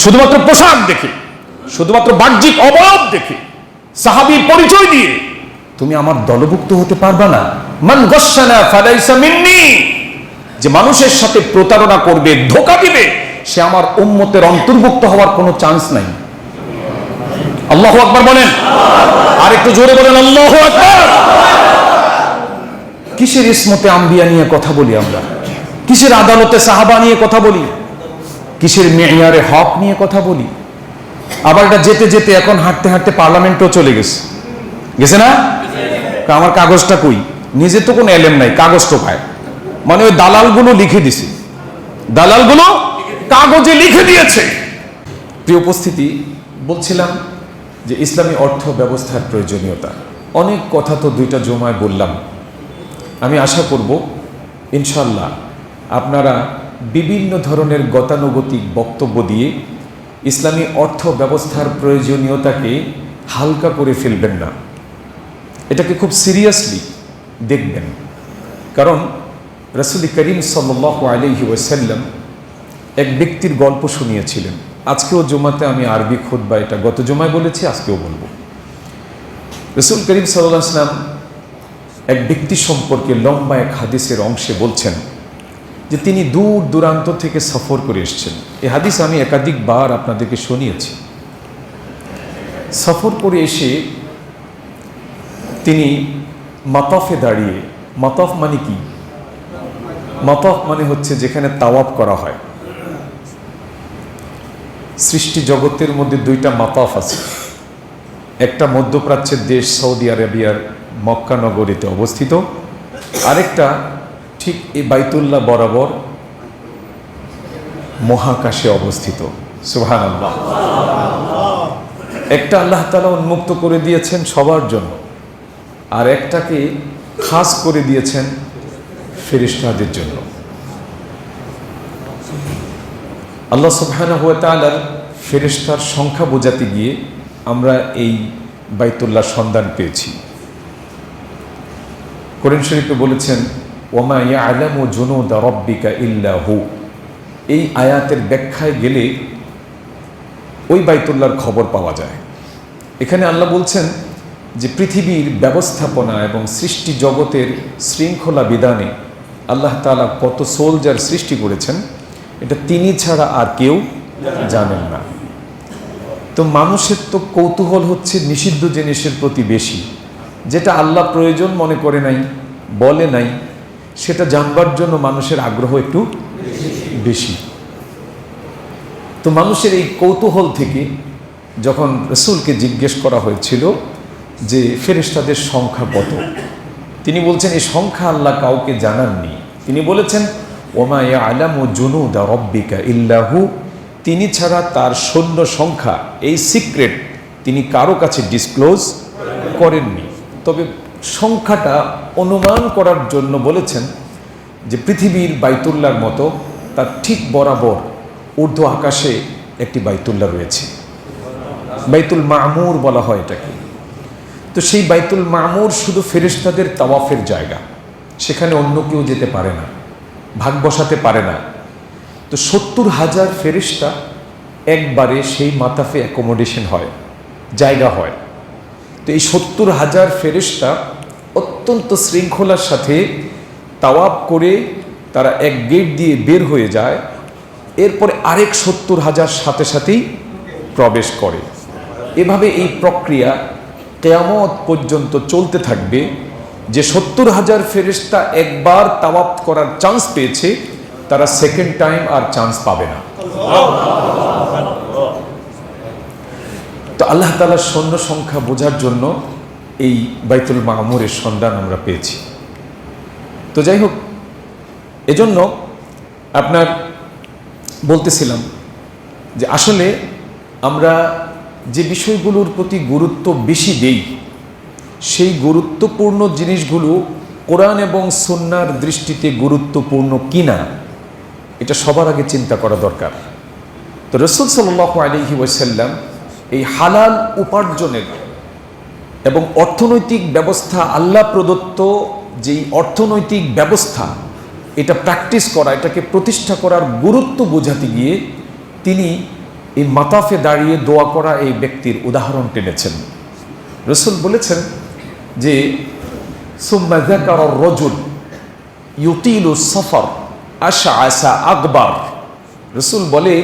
শুধুমাত্র পোশাক দেখে, শুধুমাত্র বাহ্যিক অবয়ব দেখে, সাহাবীর পরিচয় দিয়ে তুমি আমার দলভুক্ত হতে পারবা না। মান গাশশানা ফালাইসা মিন্নি, যে মানুষের সাথে প্রতারণা করবে, ধোঁকা দিবে, সে আমার উম্মতের অন্তর্ভুক্ত হওয়ার কোনো চান্স নাই। আল্লাহু আকবার বলেন, আর একটু জোরে বলেন আল্লাহু আকবার। কিসের ইসমতে আম্বিয়া নিয়ে কথা বলি আমরা, কিসের আদালতে সাহাবা নিয়ে কথা বলি, কিসের মেয়ারে হক নিয়ে কথা বলি। আবার এটা যেতে যেতে এখন হাঁটতে হাঁটতে পার্লামেন্টও চলে গেছে, গেছে না? আমার কাগজটা কই, নিজে তো কোনো এলেম নাই, কাগজ তো পায়, মানে ওই দালালগুলো লিখে দিছে, দালালগুলো কাগজে লিখে দিয়েছে। প্রিয় উপস্থিতি, বলছিলাম যে ইসলামী অর্থ ব্যবস্থার প্রয়োজনীয়তা। অনেক কথা তো দুইটা জমায় বললাম। আমি আশা করব ইনশাল্লাহ আপনারা বিভিন্ন ধরনের গতানুগতিক বক্তব্য দিয়ে ইসলামী অর্থ ব্যবস্থার প্রয়োজনীয়তাকে হালকা করে ফেলবেন না, এটাকে খুব সিরিয়াসলি দেখবেন। কারণ রাসূল করিম সাল্লাল্লাহু আলাইহি ওয়াসাল্লাম এক ব্যক্তির গল্প শুনিয়েছিলেন। আজকেও জুমাতে আমি আরবি খুতবা, এটা গত জুমায় বলেছি, আজকেও বলবো। রাসূল করিম সাল্লাল্লাহু আলাইহি ওয়াসাল্লাম এক ব্যক্তি সম্পর্কে লম্বা এক হাদিসের অংশে বলছেন যে তিনি দূর দূরান্ত থেকে সফর করে এসেছেন। এই হাদিস আমি একাধিকবার আপনাদেরকে শুনিয়েছি। সফর করে এসে তিনি মাতাফে দাঁড়িয়ে, মাতাফ মানে কি? মাতাফ মানে হচ্ছে যেখানে তাওয়াফ করা হয়। সৃষ্টি জগতের মধ্যে দুইটা মাতাফ আছে, একটা মধ্যপ্রাচ্যের দেশ সৌদি আরবিয়ার মক্কা নগরীতে অবস্থিত, আরেকটা ঠিক এই বাইতুল্লাহ বরাবর মহাকাশে অবস্থিত। সুবহানাল্লাহ। একটা আল্লাহ তাআলা উন্মুক্ত করে দিয়েছেন সবার জন্য, আর একটাকে খাস করে দিয়েছেন ফেরেশতাদের জন্য। আল্লাহ সুবহানাহু ওয়া তাআলার ফেরেশতার সংখ্যা বোঝাতে গিয়ে আমরা এই বাইতুল্লাহ সন্ধান পেয়েছি। কোরআন শরীফে বলেছেন ওমা ইয়ালামু জুনুদা রাব্বিকা ইল্লা হু। এই আয়াতের ব্যাখ্যায় গেলে ওই বাইতুল্লাহর খবর পাওয়া যায়। এখানে আল্লাহ বলছেন যে পৃথিবীর ব্যবস্থাপনা এবং সৃষ্টি জগতের শৃঙ্খলা বিধানে আল্লাহ তাআলা কত সোলজার সৃষ্টি করেছেন, এটা তিনি ছাড়া আর কেউ জানেন না। তো মানুষের তো কৌতূহল হচ্ছে নিষিদ্ধ জিনিসের প্রতি বেশি, যেটা আল্লাহ প্রয়োজন মনে করে নাই, বলে নাই, সেটা জানবার জন্য মানুষের আগ্রহ একটু বেশি। তো মানুষের এই কৌতূহল থেকে যখন রাসূলকে জিজ্ঞেস করা হয়েছিল যে ফেরেশতাদের সংখ্যা কত, তিনি বলছেন এই সংখ্যা আল্লাহ কাউকে জানাননি। তিনি বলেছেন ওমা ইয়ালামু জুনুদা রাব্বিকা ইল্লা হু, তিনি ছাড়া তার সৈন্য সংখ্যা, এই সিক্রেট তিনি কারো কাছে ডিসক্লোজ করেননি। তবে সংখ্যাটা অনুমান করার জন্য বলেছেন যে পৃথিবীর বাইতুল্লাহর মতো তার ঠিক বরাবর ঊর্ধ্ব আকাশে একটি বাইতুল্লাহ রয়েছে, বাইতুল মামুর বলা হয় এটাকে। তো সেই বাইতুল মামুর শুধু ফেরেশতাদের তাওয়াফের জায়গা, সেখানে অন্য কেউ যেতে পারে না, ভাগ বসাতে পারে না। তো ৭০,০০০ ফেরেশতা একবারে সেই মাতাফে অ্যাকোমোডেশন হয়, জায়গা হয়। তো এই ৭০,০০০ ফেরেশতা অত্যন্ত শৃঙ্খলার সাথে তাওয়াফ করে তারা এক গেট দিয়ে বের হয়ে যায়, এরপরে আরেক ৭০,০০০ সাথে সাথেই প্রবেশ করে। এভাবে এই প্রক্রিয়া কিয়ামত পর্যন্ত চলতে থাকবে, যে ৭০,০০০ ফেরেশতা একবার তাওয়াফ করার চান্স পেয়েছে, তারা সেকেন্ড টাইম আর চান্স পাবে না। তো আল্লাহ তাআলার সৈন্য সংখ্যা বোঝার জন্য এই বাইতুল মামুরের সন্ধান আমরা পেয়েছি। তো যাই হোক, এজন্য আপনার বলতেছিলাম যে আসলে আমরা যে বিষয়গুলোর প্রতি গুরুত্ব বেশি দেই, সেই গুরুত্বপূর্ণ জিনিসগুলো কোরআন এবং সুন্নাহর দৃষ্টিতে গুরুত্বপূর্ণ কিনা, এটা সবার আগে চিন্তা করা দরকার। তো রাসূল সাল্লাল্লাহু আলাইহি ওয়াসাল্লাম এই হালাল উপার্জনের এবং অর্থনৈতিক ব্যবস্থা, আল্লাহ প্রদত্ত যেই অর্থনৈতিক ব্যবস্থা, এটা প্র্যাকটিস করা, এটাকে প্রতিষ্ঠা করার গুরুত্ব বোঝাতে গিয়ে তিনি এই মাতাফে দাঁড়িয়ে দোয়া করা এই ব্যক্তির উদাহরণ টেনেছেন। রাসূল বলেছেন যে সুম্মা যাকারা আর-রাজুল ইউতিলু সফর আশআসা আকবার। রাসূল বলে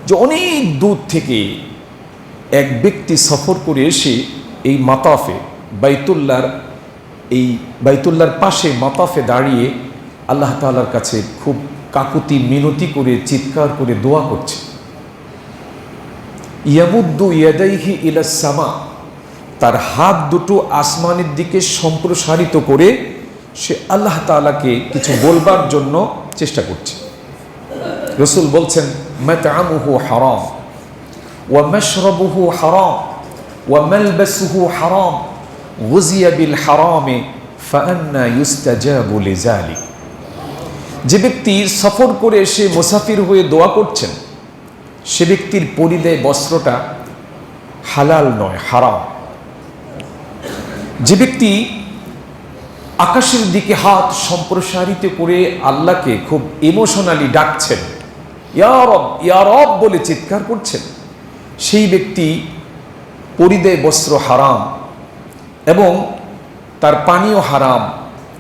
যে অনেক দূর থেকে এক ব্যক্তি সফর করে এসে এই মাতাফে বাইতুল্লাহর পাশে মাতাফে দাঁড়িয়ে আল্লাহ তাআলার কাছে খুব কাকুতি মিনতি করে চিৎকার করে দোয়া করছে। ইয়ামুদ্দু ইয়াদাইহি ইলাস সামা, তার হাত দুটো আসমানের দিকে সম্প্রসারিত করে সে আল্লাহ তাআলাকে কিছু বলবার জন্য চেষ্টা করছে। রাসূল বলছেন মাতআমুহু হারাম ওয়া মাশরাবুহু হারাম ওয়া মালবাসুহু হারাম গুযিয়া বিল হারামে ফাআন্না ইউস্তাজাবু লিযালিক। যে ব্যক্তি সফর করে এসে মুসাফির হয়ে দোয়া করছেন সে ব্যক্তির পরিধেয় বস্ত্রটা হালাল নয়, হারাম। যে ব্যক্তি আকাশের দিকে হাত সম্প্রসারিত করে আল্লাহকে খুব ইমোশনালি ডাকছেন, ইয়া রব ইয়া রব বলে চিৎকার করছেন, সেই ব্যক্তি পরিধেয় বস্ত্র হারাম এবং তার পানীয় হারাম,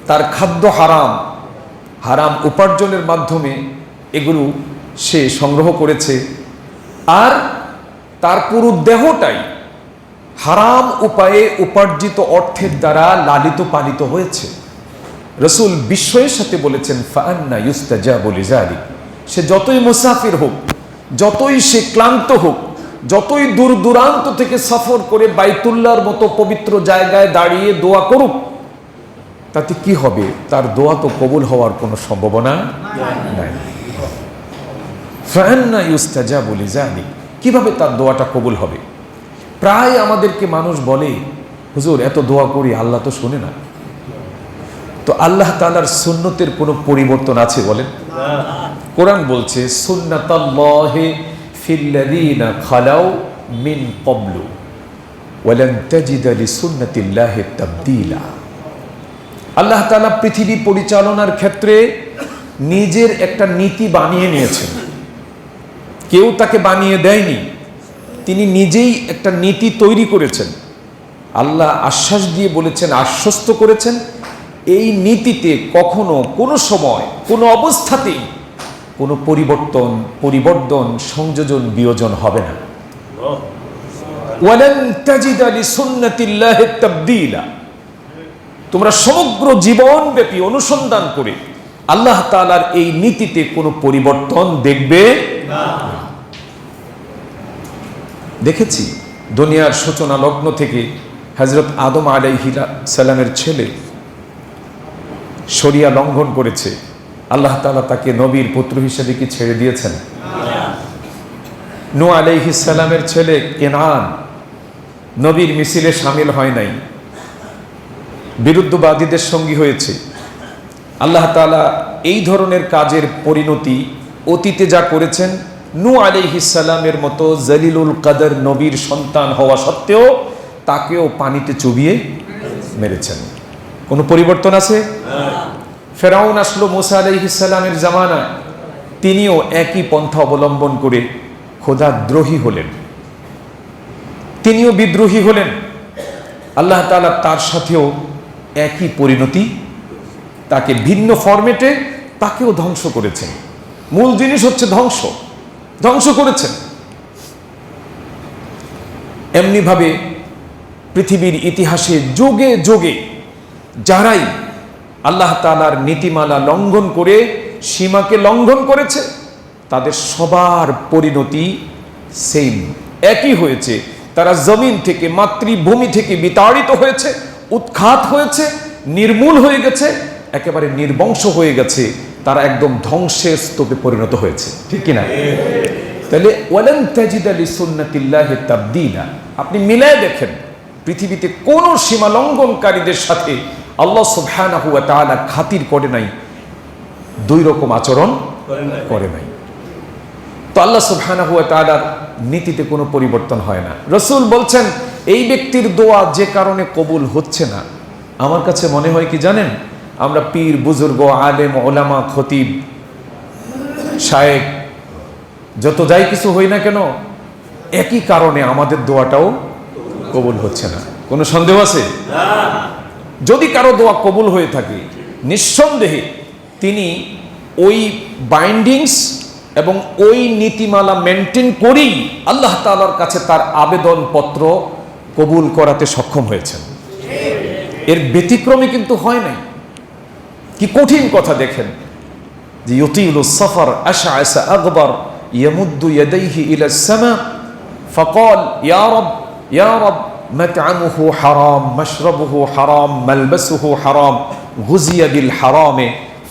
তার খাদ্য হারাম, হারাম উপার্জনের মাধ্যমে এগুলো সে সংগ্রহ করেছে, আর তার পুরো দেহটাই হারাম উপায়ে উপার্জিত অর্থের দ্বারা লালিত পালিত হয়েছে। রাসূল বিস্ময়ের সাথে বলেছেন ফাআন্না ইউস্তাজাবু লিযালিক। সে যতই মুসাফির হোক, যতই সে ক্লান্ত হোক, যতই দূর দূরান্ত থেকে সফর করে বাইতুল্লাহর মতো পবিত্র জায়গায় দাঁড়িয়ে দোয়া করুক, তাতে কি হবে? তার দোয়া তো কবুল হওয়ার কোনো সম্ভাবনা নাই। ফাআন্না ইউস্তাজাবু লিযালিক, কিভাবে তার দোয়াটা কবুল হবে? প্রায় আমাদেরকে মানুষ বলে, হুজুর এত দোয়া করি আল্লাহ তো শোনে না। তো আল্লাহ তাআলার সুন্নতের কোনো পরিবর্তন আছে বলেন? কোরআন বলছে সুন্নাতাল্লাহি ফিল্লাযীনা খালাউ মিন ক্বাবলু ওয়া লান তাজিদা লিসুন্নাতিল্লাহি তাবদীলা। আল্লাহ তাআলা পৃথিবী পরিচালনার ক্ষেত্রে নিজের একটা নীতি বানিয়ে নিয়েছেন। কেউ তাকে বানিয়ে দেয়নি, তিনি নিজেই একটা নীতি তৈরি করেছেন। আল্লাহ আশ্বাস দিয়ে বলেছেন, আশ্বস্ত করেছেন, এই নীতিতে কখনো কোনো সময় কোনো অবস্থাতেই কোনো পরিবর্তন সংযোজন বিয়োজন হবে না। ওয়ালান তাজিদা লিসুন্নাতিল্লাহি তাবদীলা। তোমরা সমগ্র জীবনব্যাপী অনুসন্ধান করে আল্লাহ তাআলার এই নীতিতে কোনো পরিবর্তন দেখবে না। দেখেছি দুনিয়ার সূচনা লগ্ন থেকে হযরত আদম আলাইহিস সালামের ছেলে শরিয়া লঙ্ঘন করেছে, আল্লাহ তাআলা তাকে নবীর পুত্র হিসেবে কি ছেড়ে দিয়েছেন? নূহ আলাইহিস সালামের ছেলে কেনান নবীর মিছিলে শামিল হয় নাই, বিরুদ্ধবাদীদের সঙ্গী হয়েছে। আল্লাহ তাআলা এই ধরনের কাজের পরিণতি অতীতে যা করেছেন, নূহ আলাইহিস সালামের মতো জলিলুল কদর নবীর সন্তান হওয়া সত্ত্বেও তাকেও পানিতে চুবিয়ে মেরেছেন। কোনো পরিবর্তন আছে? ফেরাউন আসলো মুসা আলাইহিস সালামের জামানায়, তিনিও একই পন্থা অবলম্বন করে খোদাদ্রোহী হলেন, তিনিও বিদ্রোহী হলেন। আল্লাহ তাআলা তার সাথেও একই পরিণতি, তাকে ভিন্ন ফরম্যাটে তাকেও ধ্বংস করেছেন। মূল জিনিস হচ্ছে ধ্বংস করেছেন। এমনিভাবে পৃথিবীর ইতিহাসে যুগে যুগে যারাই আল্লাহ তাআলার নীতিমালা লঙ্ঘন করে সীমাকে লঙ্ঘন করেছে, তাদের সবার পরিণতি সেম, একই হয়েছে। তারা জমিন থেকে, মাতৃভূমি থেকে বিতাড়িত হয়েছে, উৎখাত হয়েছে, নির্মূল হয়ে গেছে, একেবারে নির্বংশ হয়ে গেছে। তারা একদম ধ্বংসের স্তূপে পরিণত হয়েছে, ঠিক কিনা? তাহলে ওয়ালান তাজিদা লিসুন্নাতিল্লাহি তাবদীলা। আপনি মিলায় দেখেন, পৃথিবীতে কোন সীমা লঙ্ঘনকারীদের সাথে আল্লাহ সুবহানাহু ওয়া তাআলা খাতির করে নাই, দুই রকম আচরণ করে নাই। তো আল্লাহ সুবহানাহু ওয়া তাআলার নীতিতে কোনো পরিবর্তন হয় না। রাসূল বলছেন, এই ব্যক্তির দোয়া যে কারণে কবুল হচ্ছে না, আমার কাছে মনে হয় কি জানেন, আমরা পীর বুজুর্গ আলেম ওলামা খতিব শায়েখ যত যাই কিছু হই না কেন, একই কারণে আমাদের দোয়াটাও কবুল হচ্ছে না। কোনো সন্দেহ আছে? যদি কারো দোয়া কবুল হয়ে থাকে, নিঃসন্দেহে তিনি ওই বাইন্ডিংস এবং ওই নীতিমালা মেনটেন করেই আল্লাহ তাআলার কাছে তার আবেদনপত্র কবুল করাতে সক্ষম হয়েছেন। এর ব্যতিক্রমে কিন্তু হয় নাই। কি কঠিন কথা দেখেন, যে ইউতিলুস সাফার আশআসা আগবার ইয়ামুদ্দু ইয়াদাইহি ইলাস সামা ফাকাল ইয়া রাব ইয়া রাব মাতআমুহু হারাম মাশরাবুহু হারাম মালবাসুহু হারাম গুজিয়া বিল হারামে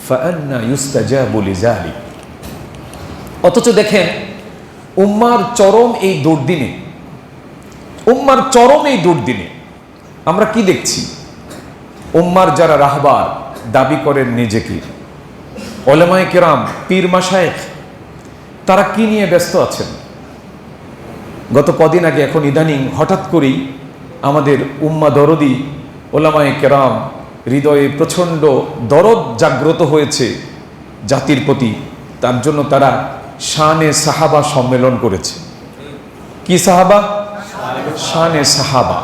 ফাআন্না ইউস্তাজাবু লিযালিক। অথচ দেখেন উম্মার চরম এই দুর্দিনে, উম্মার চরম এই দুর্দিনে আমরা কি দেখছি? উম্মার যারা রাহবার দাবি করেন নিজেকে, উলামায়ে কেরাম, পীর মাশায়েখ, তারা কি নিয়ে ব্যস্ত আছেন? গত কদিন আগে, এখন ইদানিং হঠাৎ করেই আমাদের উম্মা দরদি উলামায়ে কেরাম হৃদয়ে প্রচণ্ড দরদ জাগ্রত হয়েছে জাতির প্রতি। তার জন্য তারা শানে সাহাবা সম্মেলন করেছে। কি সাহাবা? শানে সাহাবা।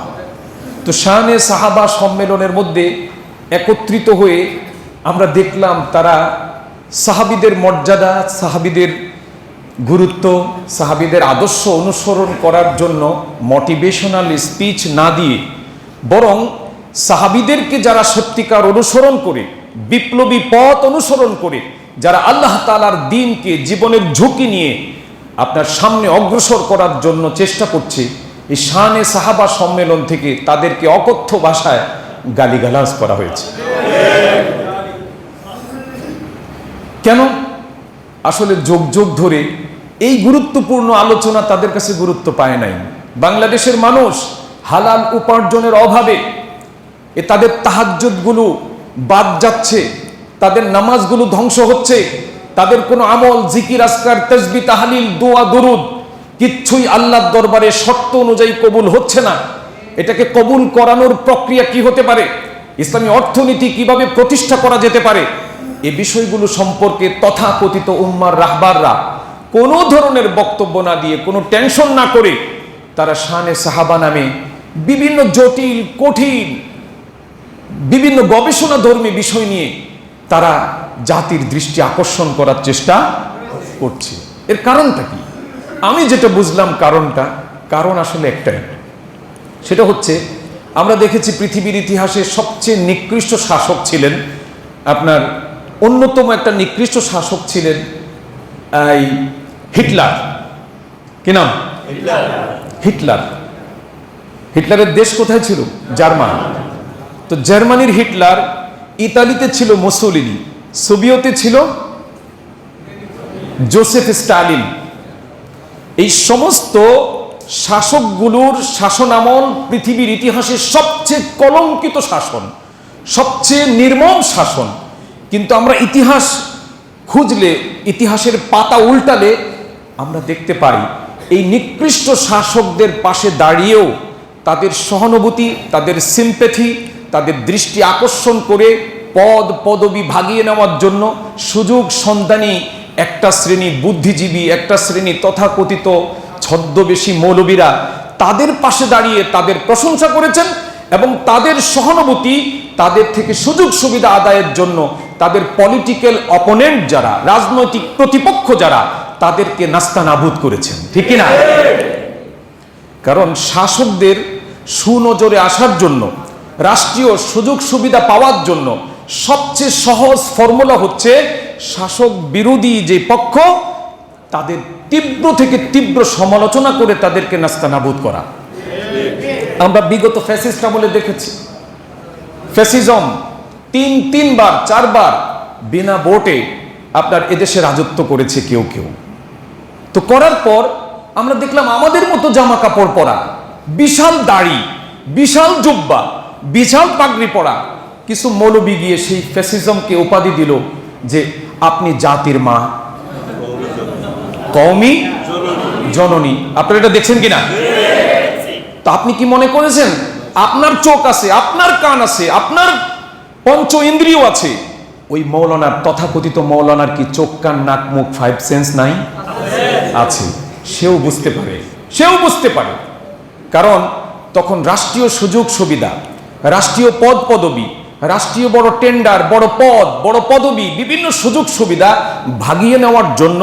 তো শানে সাহাবা সম্মেলনের মধ্যে একত্রিত হয়ে আমরা দেখলাম তারা সাহাবীদের মর্যাদা, সাহাবীদের গুরুত্ব, সাহাবীদের আদর্শ অনুসরণ করার জন্য মোটিভেশনাল স্পিচ না দিয়ে বরং সাহাবীদেরকে যারা সত্যিকার অনুসরণ করে, বিপ্লবী পথ অনুসরণ করে, যারা আল্লাহ তাআলার দ্বীনকে জীবনের ঝুঁকি নিয়ে আপনার সামনে অগ্রসর করার জন্য চেষ্টা করছে, এই শানে সাহাবা সম্মেলন থেকে তাদেরকে অকথ্য ভাষায় গালিগালাজ করা হয়েছে। কেন? আসলে যুগ যুগ ধরে এই গুরুত্বপূর্ণ আলোচনা তাদের কাছে গুরুত্ব পায় নাই। বাংলাদেশের মানুষ হালাল উপার্জনের অভাবে তাদের তাহাজ্জুদগুলো বাদ যাচ্ছে, তাদের নামাজগুলো ধ্বংস হচ্ছে, তাদের কোনো আমল, জিকির, আজকার, তাসবিহ, তাহলিল, দোয়া, দরুদ কিচ্ছুই আল্লাহর দরবারে শর্ত অনুযায়ী কবুল হচ্ছে না। এটাকে কবুল করানোর প্রক্রিয়া কি হতে পারে, ইসলামী অর্থনীতি কিভাবে প্রতিষ্ঠা করা যেতে পারে, এই বিষয়গুলো সম্পর্কে তথাকথিত উম্মার রাহবাররা কোনো ধরনের বক্তব্য না দিয়ে, কোনো টেনশন না করে তারা শানে সাহাবা নামে বিভিন্ন জটিল, কঠিন, বিভিন্ন গবেষণাধর্মী বিষয় নিয়ে তারা জাতির দৃষ্টি আকর্ষণ করার চেষ্টা করছে। এর কারণটা কি? আমি যেটা বুঝলাম কারণ আসলে একটাই। সেটা হচ্ছে, আমরা দেখেছি পৃথিবীর ইতিহাসে সবচেয়ে নিকৃষ্ট শাসক ছিলেন, আপনার অন্যতম একটা নিকৃষ্ট শাসক ছিলেন এই হিটলার। কি নাম? হিটলার। হিটলারের দেশ কোথায় ছিল? জার্মান। তো জার্মানির হিটলার, ইতালিতে ছিল মুসোলিনি, সোভিয়েতে ছিল জোসেফ স্টালিন। এই সমস্ত শাসকগুলোর শাসনামল পৃথিবীর ইতিহাসের সবচেয়ে কলঙ্কিত শাসন, সবচেয়ে নির্মম শাসন। কিন্তু আমরা ইতিহাস খুঁজলে, ইতিহাসের পাতা উল্টালে আমরা দেখতে পাই এই নিকৃষ্ট শাসকদের পাশে দাঁড়িয়েও তাদের সহানুভূতি, তাদের সিম্প্যাথি, তাদের দৃষ্টি আকর্ষণ করে পদ পদবি ভাগিয়ে নেওয়ার জন্য সুযোগ সন্ধানী একটা শ্রেণী বুদ্ধিজীবী, একটা শ্রেণী তথাকথিত ছদ্মবেশী মৌলবীরা তাদের পাশে দাঁড়িয়ে তাদের প্রশংসা করেছেন এবং তাদের সহানুভূতি, তাদের থেকে সুযোগ সুবিধা আদায়ের জন্য তাদের পলিটিক্যাল অপোনেন্ট যারা, রাজনৈতিক প্রতিপক্ষ যারা, তাদেরকে নাস্তানাবুদ করেছেন। ঠিক কি না? কারণ শাসকদের সুনজরে আসার জন্য, রাষ্ট্রীয় সুযোগ সুবিধা পাওয়ার জন্য সবচেয়ে সহজ ফর্মুলা হচ্ছে শাসক বিরোধী যে পক্ষ, তাদের তীব্র থেকে তীব্র সমালোচনা করে তাদেরকে নাস্তানাবুদ করা। আমরা বিগত ফ্যাসিস্ট আমলে দেখেছি, ফ্যাসিজম তিনবার 4 বার বিনা ভোটে আপনার এদেশে রাজত্ব করেছে কেউ কেউ। তো করার পর আমরা দেখলাম আমাদের মতো জামা কাপড় পরা, বিশাল দাড়ি, বিশাল জুব্বা, বিশাল পাগড়ি পরা কিছু মৌলবি গিয়ে সেই ফ্যাসিজমকে উপাধি দিল যে আপনি জাতির মা, কওমি জননী। আপনারা এটা দেখছেন কিনা? তো আপনি কি মনে করেছেন আপনার চোখ আছে, আপনার কান আছে, আপনার পঞ্চ ইন্দ্রিয় আছে? ওই মৌলানার, তথাকথিত মৌলানার কি চোখ, কান, নাক, মুখ, 5 সেন্স নাই? আছে। সেও বুঝতে পারে সেও বুঝতে পারে, কারণ তখন রাষ্ট্রীয় সুযোগ সুবিধা, রাষ্ট্রীয় পদ পদবি, রাষ্ট্রীয় বড় টেন্ডার, বড় পদ, বড় পদবি, বিভিন্ন সুযোগ সুবিধা ভাগিয়ে নেওয়ার জন্য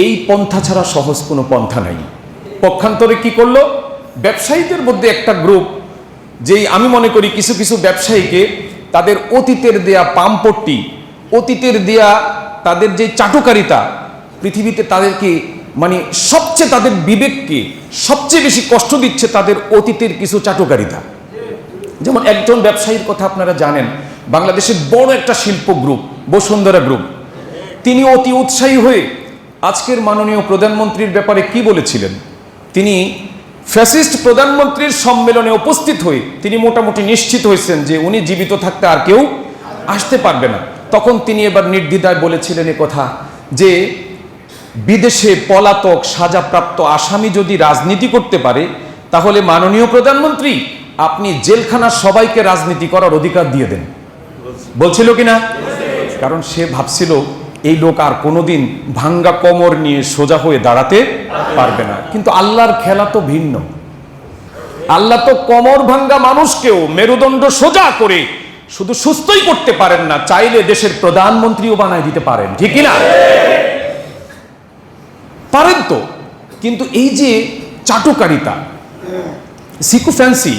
এই পন্থা ছাড়া সহজ কোনো পন্থা নাই। পক্ষান্তরে কি করলো, ব্যবসায়ীদের মধ্যে একটা গ্রুপ, যেই আমি মনে করি কিছু কিছু ব্যবসায়ীকে তাদের অতীতের দেয়া পামপট্টি, অতীতের দেয়া তাদের যে চাটুকারিতা, পৃথিবীতে তাদেরকে মানে সবচেয়ে তাদের বিবেককে সবচেয়ে বেশি কষ্ট দিচ্ছে তাদের অতীতের কিছু চাটুকারিতা। যেমন একজন ব্যবসায়ীর কথা আপনারা জানেন, বাংলাদেশের বড় একটা শিল্প গ্রুপ বসুন্ধরা গ্রুপ, তিনি অতি উৎসাহী হয়ে আজকের মাননীয় প্রধানমন্ত্রীর ব্যাপারে কি বলেছিলেন। তিনি ফ্যাসিস্ট প্রধানমন্ত্রীর সম্মেলনে উপস্থিত হয়ে তিনি মোটামুটি নিশ্চিত হয়েছেন যে উনি জীবিত থাকতে আর কেউ আসতে পারবে না। তখন তিনি এবার নির্দ্বিধায় বলেছিলেন কথা যে বিদেশে পলাতক সাজাপ্রাপ্ত আসামি যদি রাজনীতি করতে পারে, তাহলে মাননীয় প্রধানমন্ত্রী আপনি জেলখানার সবাইকে রাজনীতি করার অধিকার দিয়ে দেন। বলছিল কিনা? কারণ সে ভাবছিল এই লোক আর কোনোদিন ভাঙ্গা কোমর নিয়ে সোজা হয়ে দাঁড়াতে পারবে না। কিন্তু আল্লাহর খেলা তো ভিন্ন। আল্লাহ তো কোমর ভাঙ্গা মানুষকেও মেরুদণ্ড সোজা করে শুধু সুস্থই করতে পারেন না, চাইলে দেশের প্রধানমন্ত্রীও বানায় দিতে পারেন, ঠিক না? পারেন তো। কিন্তু এই যে চাটুকারিতা, সিকোফ্যান্সি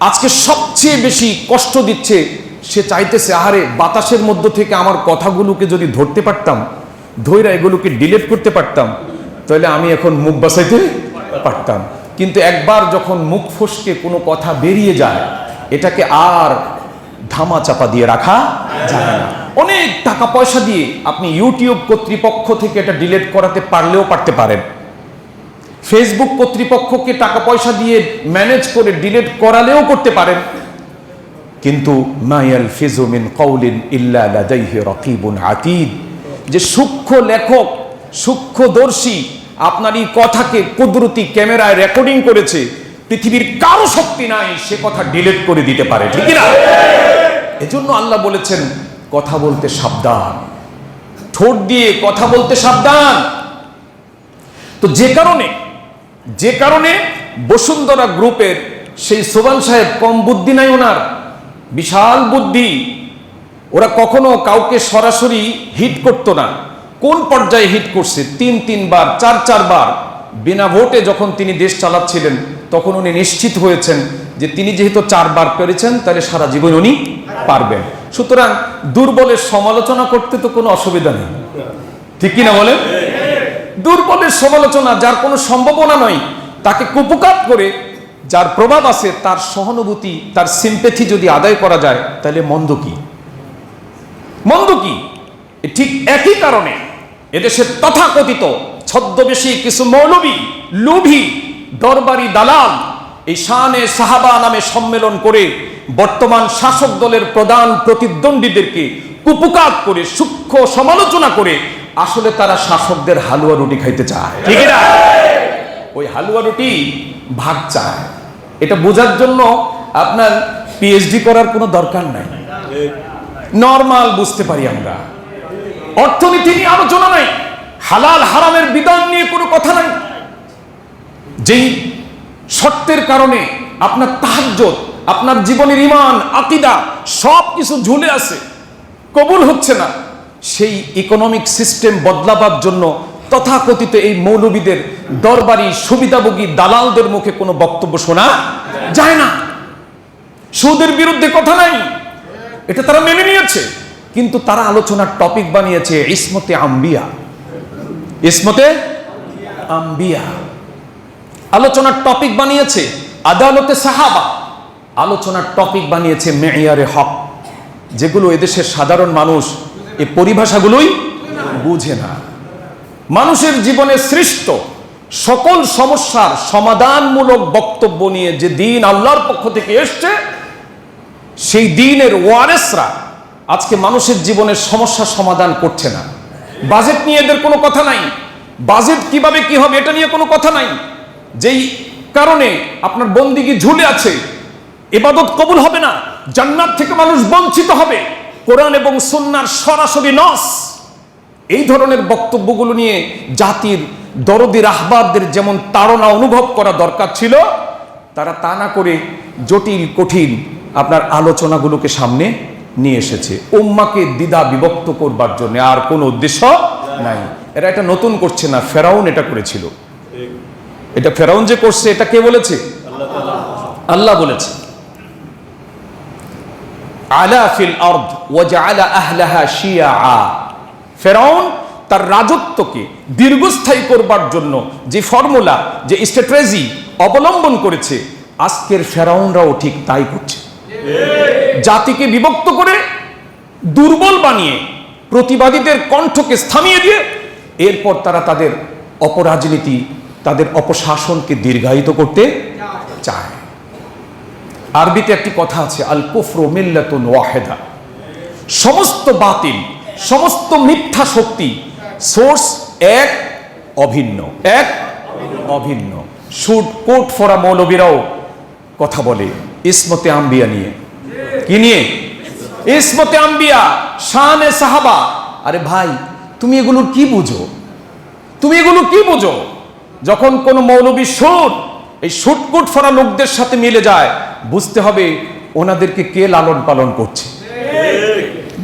আজকে সবচেয়ে বেশি কষ্ট দিচ্ছে। সে চাইতেছে আহারে বাতাসের মধ্য থেকে আমার কথাগুলোকে যদি ধরতে পারতাম, ধৈরা এগুলোকে ডিলিট করতে পারতাম, তাহলে আমি এখন মুখ বাঁচাইতে পারতাম। কিন্তু একবার যখন মুখ ফসকে কোনো কথা বেরিয়ে যায়, এটাকে আর ধামা চাপা দিয়ে রাখা যায় না। অনেক টাকা পয়সা দিয়ে আপনি ইউটিউব কর্তৃপক্ষ থেকে এটা ডিলিট করাতে পারলেও পারতে পারেন, ফেসবুক কর্তৃপক্ষকে টাকা পয়সা দিয়ে ম্যানেজ করে ডিলিট করালেও করতে পারেন। কিন্তু মা ইয়ালফিযু মিন কাউলিন ইল্লা লাদাইহি রাকিবুন আতীদ, যে সূক্ষ্ম লেখক, সূক্ষ্মদর্শী আপনার এই কথাকে কুদরতি ক্যামেরায় রেকর্ডিং করেছে, পৃথিবীর কারো শক্তি নাই সে কথা ডিলিট করে দিতে পারে, ঠিক না? এজন্য আল্লাহ বলেছেন কথা বলতে সাবধান, ঠোঁট দিয়ে কথা বলতে সাবধান। তো যে কারণে বসুন্ধরা গ্রুপের সেই সোবান সাহেব কম বুদ্ধি নাই, ওনার বিশাল বুদ্ধি। ওরা কখনো কাউকে সরাসরি হিট করতো না। কোন পর্যায়ে হিট করছে? 3-3 বার, 4-4 বার বিনা ভোটে যখন তিনি দেশ চালাচ্ছিলেন, তখন উনি নিশ্চিত হয়েছেন যে তিনি যেহেতু 4 বার পেরেছেন, তাহলে সারা জীবন উনি পারবেন। সুতরাং দুর্বলের সমালোচনা করতে তো কোনো অসুবিধা নেই, ঠিক কিনা বলেন? দুর্বলের সমালোচনা, যার কোনো সম্ভাবনা নয়, তাকে কুপকাত করে যার প্রভাব আছে তার সহানুভূতি, তার সিম্প্যাথি যদি আদায় করা যায়, তাহলে মন্দ কি? মন্দ কি? ঠিক একই কারণে এদেশের তথাকথিত ছদ্মবেশী কিছু মৌলবী, লোভী, দরবারি দালাল এই শানে সাহাবা নামে সম্মেলন করে বর্তমান শাসক দলের প্রধান প্রতিদ্বন্দ্বীদেরকে কুপকাত করে, সূক্ষ্ম সমালোচনা করে আসলে তারা শাসকদের হালুয়া রুটি খাইতে চায়, ঠিক না? ওই হালুয়া রুটি ভাগ চায়। এটা বোঝার জন্য আপনার পিএইচডি করার কোনো দরকার নাই, নরমাল বুঝতে পারি আমরা। অর্থনীতি নিয়ে আলোচনা নাই, হালাল হারামের বিধান নিয়ে কোনো কথা নাই। যেই শর্তের কারণে আপনার তাহাজ্জুদ, আপনার জীবনের ঈমান, আকীদা সব কিছু ঝুলে আছে, কবুল হচ্ছে না, সেই ইকোনমিক সিস্টেম বদলাবার জন্য তথাকথিত এই মৌলবীদের, দরবারি সুবিধাভোগী দালালদের মুখে কোনো বক্তব্য শোনা যায় না। সুদের বিরুদ্ধে কথা নাই, এটা তারা মেনে নিয়েছে। কিন্তু তারা আলোচনার টপিক বানিয়েছে ইসমতে আম্বিয়া। ইসমতে আম্বিয়া আলোচনার টপিক বানিয়েছে আদালতে সাহাবা, আলোচনার টপিক বানিয়েছে মেয়ারে হক, যেগুলো এদেশের সাধারণ মানুষ এই পরিভাষাগুলোই বুঝে না। মানুষের জীবনে সৃষ্ট সকল সমস্যার সমাধানমূলক বক্তব্য নিয়ে যে দিন আল্লাহর পক্ষ থেকে এসছে, সেই দিনের ওয়ারেসরা আজকে মানুষের জীবনের সমস্যার সমাধান করছে না। বাজেট নিয়ে এদের কোনো কথা নাই, বাজেট কিভাবে কি হবে এটা নিয়ে কোনো কথা নাই। যেই কারণে আপনার বন্দিগি ঝুলে আছে, ইবাদত কবুল হবে না, জান্নাত থেকে মানুষ বঞ্চিত হবে। কোরআন এবং সুন্নাহর সরাসরি নস, এই ধরনের বক্তব্যগুলো নিয়ে জাতির দরদি রাহবারদের যেমন তাড়না অনুভব করা দরকার ছিল, তারা তা না করে জটিল কঠিন আপনার আলোচনাগুলোকে সামনে নিয়ে এসেছে উম্মাকে দ্বিধা বিভক্ত করবার জন্য, আর কোনো উদ্দেশ্য নাই। এরা এটা নতুন করছে না, ফেরাউন এটা করেছিল। এটা ফেরাউন যে করছে এটা কে বলেছে? আল্লাহ বলেছে। আলা ফিল আরদ ওয়া জাআলা আহলাহা শিয়া। ফেরাউন তার রাজত্বকে দীর্ঘস্থায়ী করবার জন্য যে ফর্মুলা, যে স্ট্র্যাটেজি অবলম্বন করেছে, আজকের ফেরাউনরাও ঠিক তাই করছে। জাতিকে বিভক্ত করে, দুর্বল বানিয়ে, প্রতিবাদীদের কণ্ঠকে থামিয়ে দিয়ে এরপর তারা তাদের অপরাজনীতি, তাদের অপশাসনকে দীর্ঘায়িত করতে চায়। আরবিতে একটি কথা আছে, আল কুফরু মিল্লাতুন ওয়াহিদা। সমস্ত বাতিল, সমস্ত মিথ্যা শক্তি সোর্স এক, অভিন্ন, এক অভিন্ন। শুট কোট ফরা মৌলবীরাও কথা বলে ইসমতে আম্বিয়া নিয়ে। কি নিয়ে? ইসমতে আম্বিয়া, শানে সাহাবা। আরে ভাই, তুমি এগুলো কি বুঝো? তুমি এগুলো কি বুঝো? যখন কোন মৌলবী সুর এই শুটকুট ফরা লোকদের সাথে মিলে যায়, বুঝতে হবে ওনাদেরকে কে লালন পালন করছে।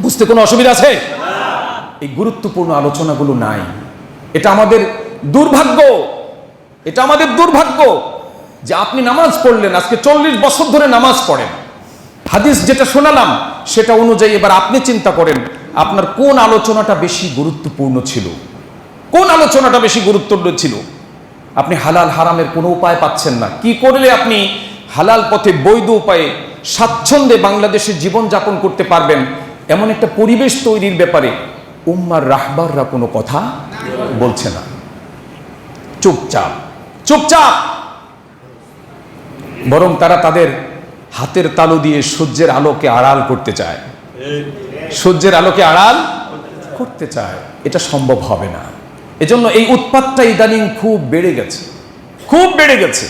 বুঝতে কোনো অসুবিধা আছে? এই গুরুত্বপূর্ণ আলোচনাগুলো নাই। এটা আমাদের দুর্ভাগ্য, এটা আমাদের দুর্ভাগ্য যে আপনি নামাজ পড়লেন, আজকে 40 বছর ধরে নামাজ পড়েন, হাদিস যেটা শোনালাম সেটা অনুযায়ী এবার আপনি চিন্তা করেন আপনার কোন আলোচনাটা বেশি গুরুত্বপূর্ণ ছিল, কোন আলোচনাটা বেশি গুরুত্বপূর্ণ ছিল। আপনি হালাল হারামের কোনো উপায় পাচ্ছেন না। কি করলে আপনি হালাল পথে বৈধ উপায়ে স্বাচ্ছন্দ্যে বাংলাদেশে জীবন যাপন করতে পারবেন, এমন একটা পরিবেশ তৈরির ব্যাপারে উম্মার রাহবাররা কোনো কথা বলছে না। চুপচাপ চুপচাপ, বরং তারা তাদের হাতের তালু দিয়ে সূর্যের আলোকে আড়াল করতে চায়, সূর্যের আলোকে আড়াল করতে চায়। এটা সম্ভব হবে না। এজন্য এই উৎপাতটা ইদানিং খুব বেড়ে গেছে, খুব বেড়ে গেছে।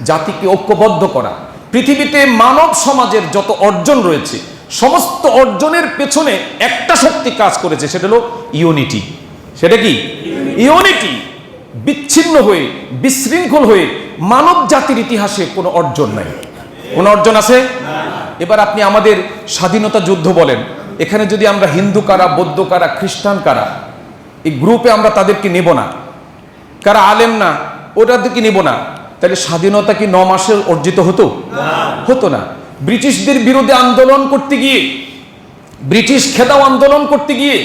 জাতিকে ঐক্যবদ্ধ করা, পৃথিবীতে মানব সমাজের যত অর্জন রয়েছে সমস্ত অর্জনের পেছনে একটা শক্তি কাজ করেছে, সেটা হলো ইউনিটি। সেটা কি? ইউনিটি। বিচ্ছিন্ন হয়ে, বিশৃঙ্খল হয়ে মানব জাতির ইতিহাসে কোনো অর্জন নাই। কোনো অর্জন আছে? এবার আপনি আমাদের স্বাধীনতা যুদ্ধ বলেন, এখানে যদি আমরা হিন্দু কারা, বৌদ্ধ কারা, খ্রিস্টান কারা, এই গ্রুপে আমরা তাদেরকে নেব না, কারা আলেম না ওটাদেরকে নেব না, তাহলে স্বাধীনতা কি 9 মাসে অর্জিত হতো? হতো না। ব্রিটিশদের বিরুদ্ধে আন্দোলন করতে গিয়ে, ব্রিটিশ খেদাও আন্দোলন করতে গিয়ে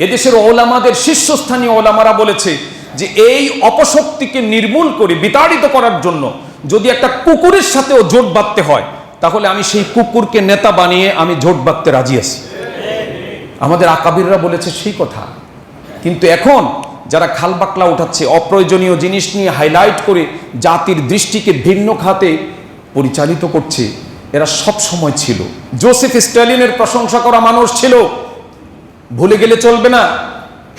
এদেশের ওলামাদের, শীর্ষস্থানীয় ওলামারা বলেছে যে এই অপশক্তিকে নির্মূল করে বিতাড়িত করার জন্য যদি একটা কুকুরের সাথেও জোট বাঁধতে হয়, তাহলে আমি সেই কুকুরকে নেতা বানিয়ে আমি জোট বাঁধতে রাজি আছি। আমাদের আকাবিররা বলেছে সেই কথা। কিন্তু এখন যারা খালবাকলা উঠাচ্ছে, অপ্রয়োজনীয় জিনিস নিয়ে হাইলাইট করে জাতির দৃষ্টিকে ভিন্ন খাতে পরিচালিত করছে, এরা সব সময় ছিল। জোসেফ স্ট্যালিনের প্রশংসা করা মানুষ ছিল, ভুলে গেলে চলবে না।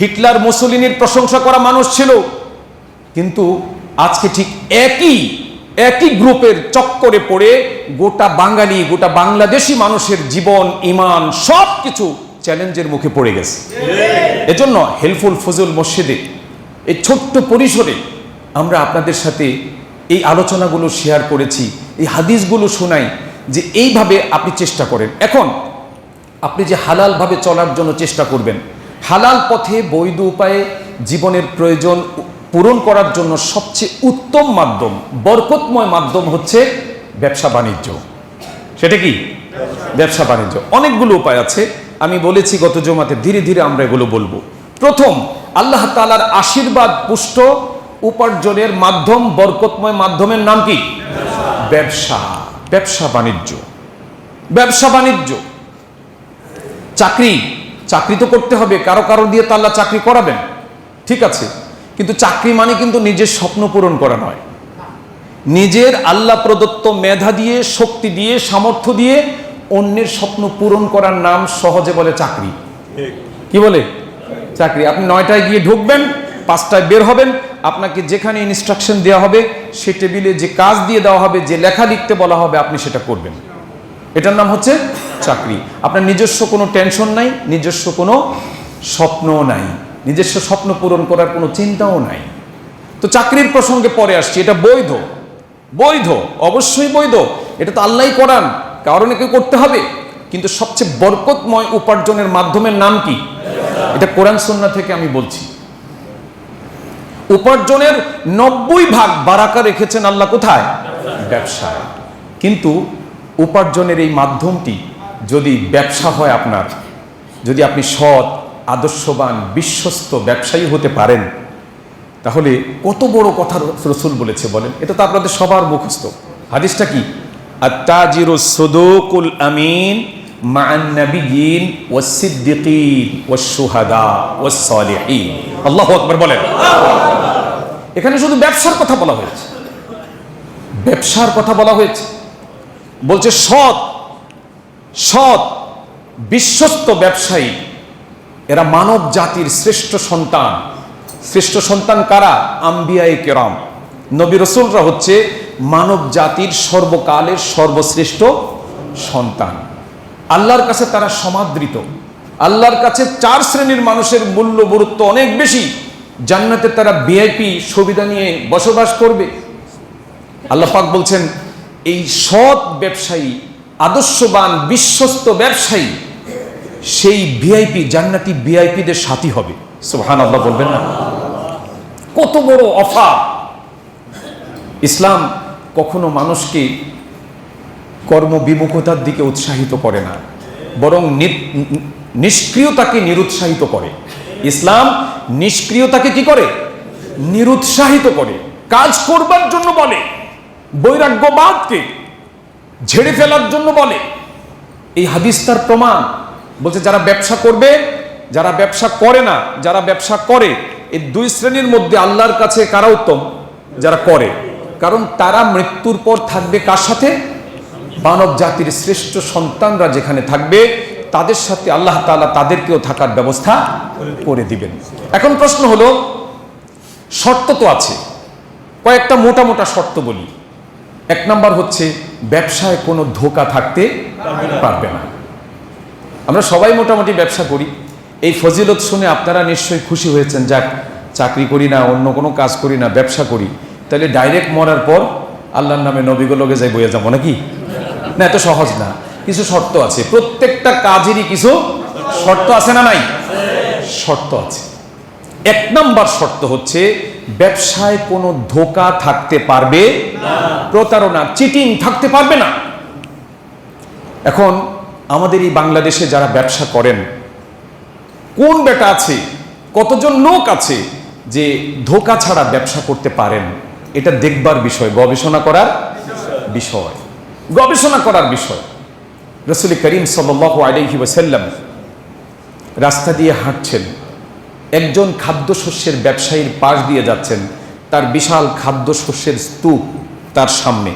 হিটলার, মুসোলিনির প্রশংসা করা মানুষ ছিল। কিন্তু আজকে ঠিক একই গ্রুপের চক্করে পড়ে গোটা বাঙালি, গোটা বাংলাদেশি মানুষের জীবন, ইমান সব কিছু চ্যালেঞ্জের মুখে পড়ে গেছে। এজন্য হেলফুল ফজল মসজিদে এই ছোট্ট পরিসরে আমরা আপনাদের সাথে এই আলোচনাগুলো শেয়ার করেছি, এই হাদিসগুলো শোনাই যে এইভাবে আপনি চেষ্টা করেন। এখন আপনি যে হালালভাবে চলার জন্য চেষ্টা করবেন, হালাল পথে বৈধ উপায়ে জীবনের প্রয়োজন পূরণ করার জন্য সবচেয়ে উত্তম মাধ্যম, বরকতময় মাধ্যম হচ্ছে ব্যবসা বাণিজ্য। সেটা কি? ব্যবসা বাণিজ্য। অনেকগুলো উপায় আছে, আমি বলেছি গত জুমাতে, ধীরে ধীরে আমরা এগুলো বলবো। প্রথম, আল্লাহ তাআলার আশীর্বাদ পুষ্ট উপার্জনের মাধ্যম, বরকতময় মাধ্যমের নাম কি? ব্যবসা। ব্যবসা বাণিজ্য, ব্যবসা বাণিজ্য। চাকরি তো করতে হবে, কারো দিয়ে তো আল্লাহ চাকরি করাবেন, ঠিক আছে, কিন্তু চাকরি মানে কিন্তু নিজের স্বপ্ন পূরণ করা নয়। নিজের আল্লাহ প্রদত্ত মেধা দিয়ে, শক্তি দিয়ে, সামর্থ্য দিয়ে অন্যের স্বপ্ন পূরণ করার নাম সহজে বলে চাকরি। কি বলে? চাকরি। আপনি 9টায় গিয়ে ঢুকবেন, 5টায় বের হবেন, আপনাকে যেখানে ইনস্ট্রাকশন দেওয়া হবে, সে টেবিলে যে কাজ দিয়ে দেওয়া হবে, যে লেখা লিখতে বলা হবে, আপনি সেটা করবেন। এটার নাম হচ্ছে চাকরি। আপনার নিজস্ব কোনো টেনশন নাই, নিজস্ব কোনো স্বপ্ন নাই, নিজস্ব স্বপ্ন পূরণ করার কোনো চিন্তাও নাই। তো চাকরির প্রসঙ্গে পরে আসছি, এটা বৈধ, বৈধ, অবশ্যই বৈধ, এটা তো আল্লাহই করান, কারণে কেউ করতে হবে। কিন্তু সবচেয়ে বরকতময় উপার্জনের মাধ্যমের নাম কি? এটা কোরআন সুন্নাহ থেকে আমি বলছি। উপার্জনের 90% বারাকা রেখেছেন আল্লাহ কোথায়? ব্যবসায়। কিন্তু উপার্জনের এই মাধ্যমটি যদি ব্যবসা হয় আপনার, যদি আপনি সৎ, আদর্শবান, বিশ্বস্ত ব্যবসায়ী হতে পারেন, তাহলে কত বড় কথা রাসূল বলেছে বলেন। এটা তো আপনাদের সবার মুখস্থ। হাদিসটা কি? আত-তাজিরুস সুদুকুল আমিন মা'আন নাবিয়্যিন ওয়াস সিদ্দিকিন ওয়াস শুহাদা ওয়াস সালিহিন। আল্লাহু আকবার বলেন। এখানে শুধু ব্যবসার কথা বলা হয়েছে, ব্যবসার কথা বলা হয়েছে। বলছে সৎ, সৎ, বিশ্বস্ত ব্যবসায়ী, এরা মানব জাতির শ্রেষ্ঠ সন্তান। শ্রেষ্ঠ সন্তান কারা? আম্বিয়ায়ে কেরাম, নবী রাসূলরা হচ্ছে মানব জাতির সর্বকালের সর্বশ্রেষ্ঠ সন্তান। আল্লাহর কাছে তারা সমাদৃত। আল্লাহর কাছে 4 শ্রেণীর মানুষের মূল্য গুরুত্ব অনেক বেশি। জান্নাতে তারা ভিআইপি সুবিধা নিয়ে বসবাস করবে। আল্লাহ পাক বলছেন এই সৎ ব্যবসায়ী, আদর্শবান, বিশ্বস্ত ব্যবসায়ী, সেই ভিআইপি জান্নাতি ভিআইপিদের সাথী হবে। সুবহানাল্লাহ বলবেন না? কত বড় অফার! ইসলাম কখনো মানুষকে কর্মবিমুখতার দিকে উৎসাহিত করে না, বরং নিষ্ক্রিয়তাকে নিরুৎসাহিত করে। ইসলাম নিষ্ক্রিয়তাকে কি করে? নিরুৎসাহিত করে, কাজ করবার জন্য বলে, বৈরাগ্যবাদকে ঝেড়ে ফেলার জন্য বলে। এই হাদিস তার প্রমাণ। বলছে যারা ব্যবসা করবে, যারা ব্যবসা করে না, যারা ব্যবসা করে, এই 2 শ্রেণীর মধ্যে আল্লাহর কাছে কারা উত্তম? যারা করে। কারণ তারা মৃত্যুর পর থাকবে কার সাথে? মানব জাতির শ্রেষ্ঠ সন্তানরা যেখানে থাকবে, তাদের সাথে আল্লাহ তাআলা তাদেরকেও থাকার ব্যবস্থা করে দিবেন। এখন প্রশ্ন হলো, শর্ত তো আছে, কয়েকটা মোটা মোটা শর্ত বলি। 1 নাম্বার হচ্ছে ব্যবসায় কোনো ধোঁকা থাকতে পারবে না। আমরা সবাই মোটামুটি ব্যবসা করি। এই ফজিলত শুনে আপনারা নিশ্চয়ই খুশি হয়েছেন, যাক চাকরি করি না, অন্য কোনো কাজ করি না, ব্যবসা করি, তাহলে ডাইরেক্ট মরার পর আল্লাহর নামে নবীগুলোকে যাই বইয়ে যাবো নাকি? না, এত সহজ না, কিছু শর্ত আছে। প্রত্যেকটা কাজেরই কিছু শর্ত আছে না নাই? শর্ত আছে। 1 নাম্বার শর্ত হচ্ছে ব্যবসায় কোনো ধোঁকা থাকতে পারবে না, প্রতারণা, চিটিং থাকতে পারবে না। এখন আমাদের এই বাংলাদেশে যারা ব্যবসা করেন, কোন বেটা আছে, কতজন লোক আছে যে ধোঁকা ছাড়া ব্যবসা করতে পারেন? এটা দেখবার বিষয়, গবেষণা করার বিষয়, গবেষণা করার বিষয়। রাসূল করিম সাল্লাল্লাহু আলাইহি ওয়াসাল্লাম রাস্তা দিয়ে হাঁটছেন, একজন খাদ্যশস্যের ব্যবসায়ীর পাশ দিয়ে যাচ্ছেন, তার বিশাল খাদ্যশস্যের স্তূপ তার সামনে।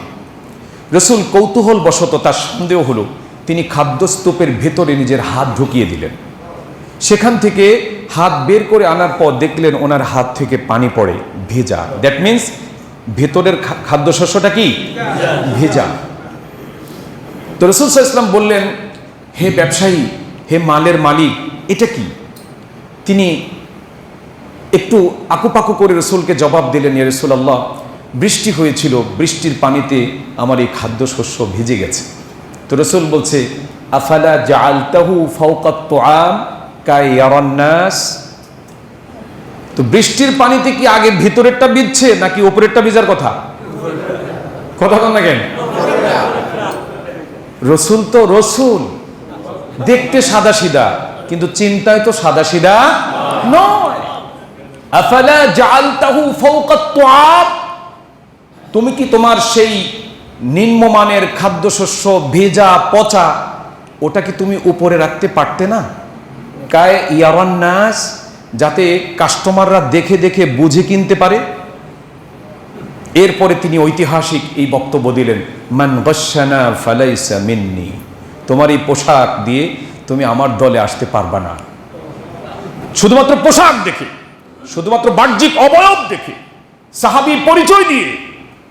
রাসূল কৌতূহল বশত, তার সন্দেহ হলো, তিনি খাদ্যস্তূপের ভেতরে নিজের হাত ঢুকিয়ে দিলেন। সেখান থেকে হাত বের করে আনার পর দেখলেন ওনার হাত থেকে পানি পড়ে, ভেজা। দ্যাট মিন্স ভেতরের খাদ্যশস্যটা কি? ভেজা। তো রাসূল সাল্লাল্লাহু আলাইহি ওয়াসাল্লাম বললেন, হে ব্যবসায়ী, হে মালের মালিক, এটা কি? তিনি একটু আকুপাকু করে রাসূলকে জবাব দিলেন, ইয়া রাসূলুল্লাহ, বৃষ্টি হয়েছিল, বৃষ্টির পানিতে আমার এই খাদ্যশস্য ভিজে গেছে। তো রাসূল বলছে, আফালা জাআলতাহু ফাওকাত তুআম কাই ইয়ারান নাস। তো বৃষ্টির পানিতে কি আগে ভিতরেরটা ভিজছে নাকি উপরেরটা ভিজার কথা? কথা বল না কেন? রাসূল তো রাসূল, দেখতে সাদা সিধা, কিন্তু চিন্তায় তো সাদা সিধা নয়। আফালা জাআলতাহু ফাওকাত তুআম, তুমি কি তোমার সেই নিম্নমানের খাদ্যশস্য, ভেজা পচা, ওটা কি তুমি উপরে রাখতে পারতে না? কায় ইয়ারান নাস, যাতে কাস্টমাররা দেখে দেখে বুঝে কিনতে পারে। এরপরে তিনি ঐতিহাসিক এই বক্তব্য দিলেন, মান গাশশানা ফালাইসা মিন্নি, তোমার এই পোশাক দিয়ে তুমি আমার দলে আসতে পারবা না। শুধুমাত্র পোশাক দেখে, শুধুমাত্র বাহ্যিক অবয়ব দেখে, সাহাবীর পরিচয় দিয়ে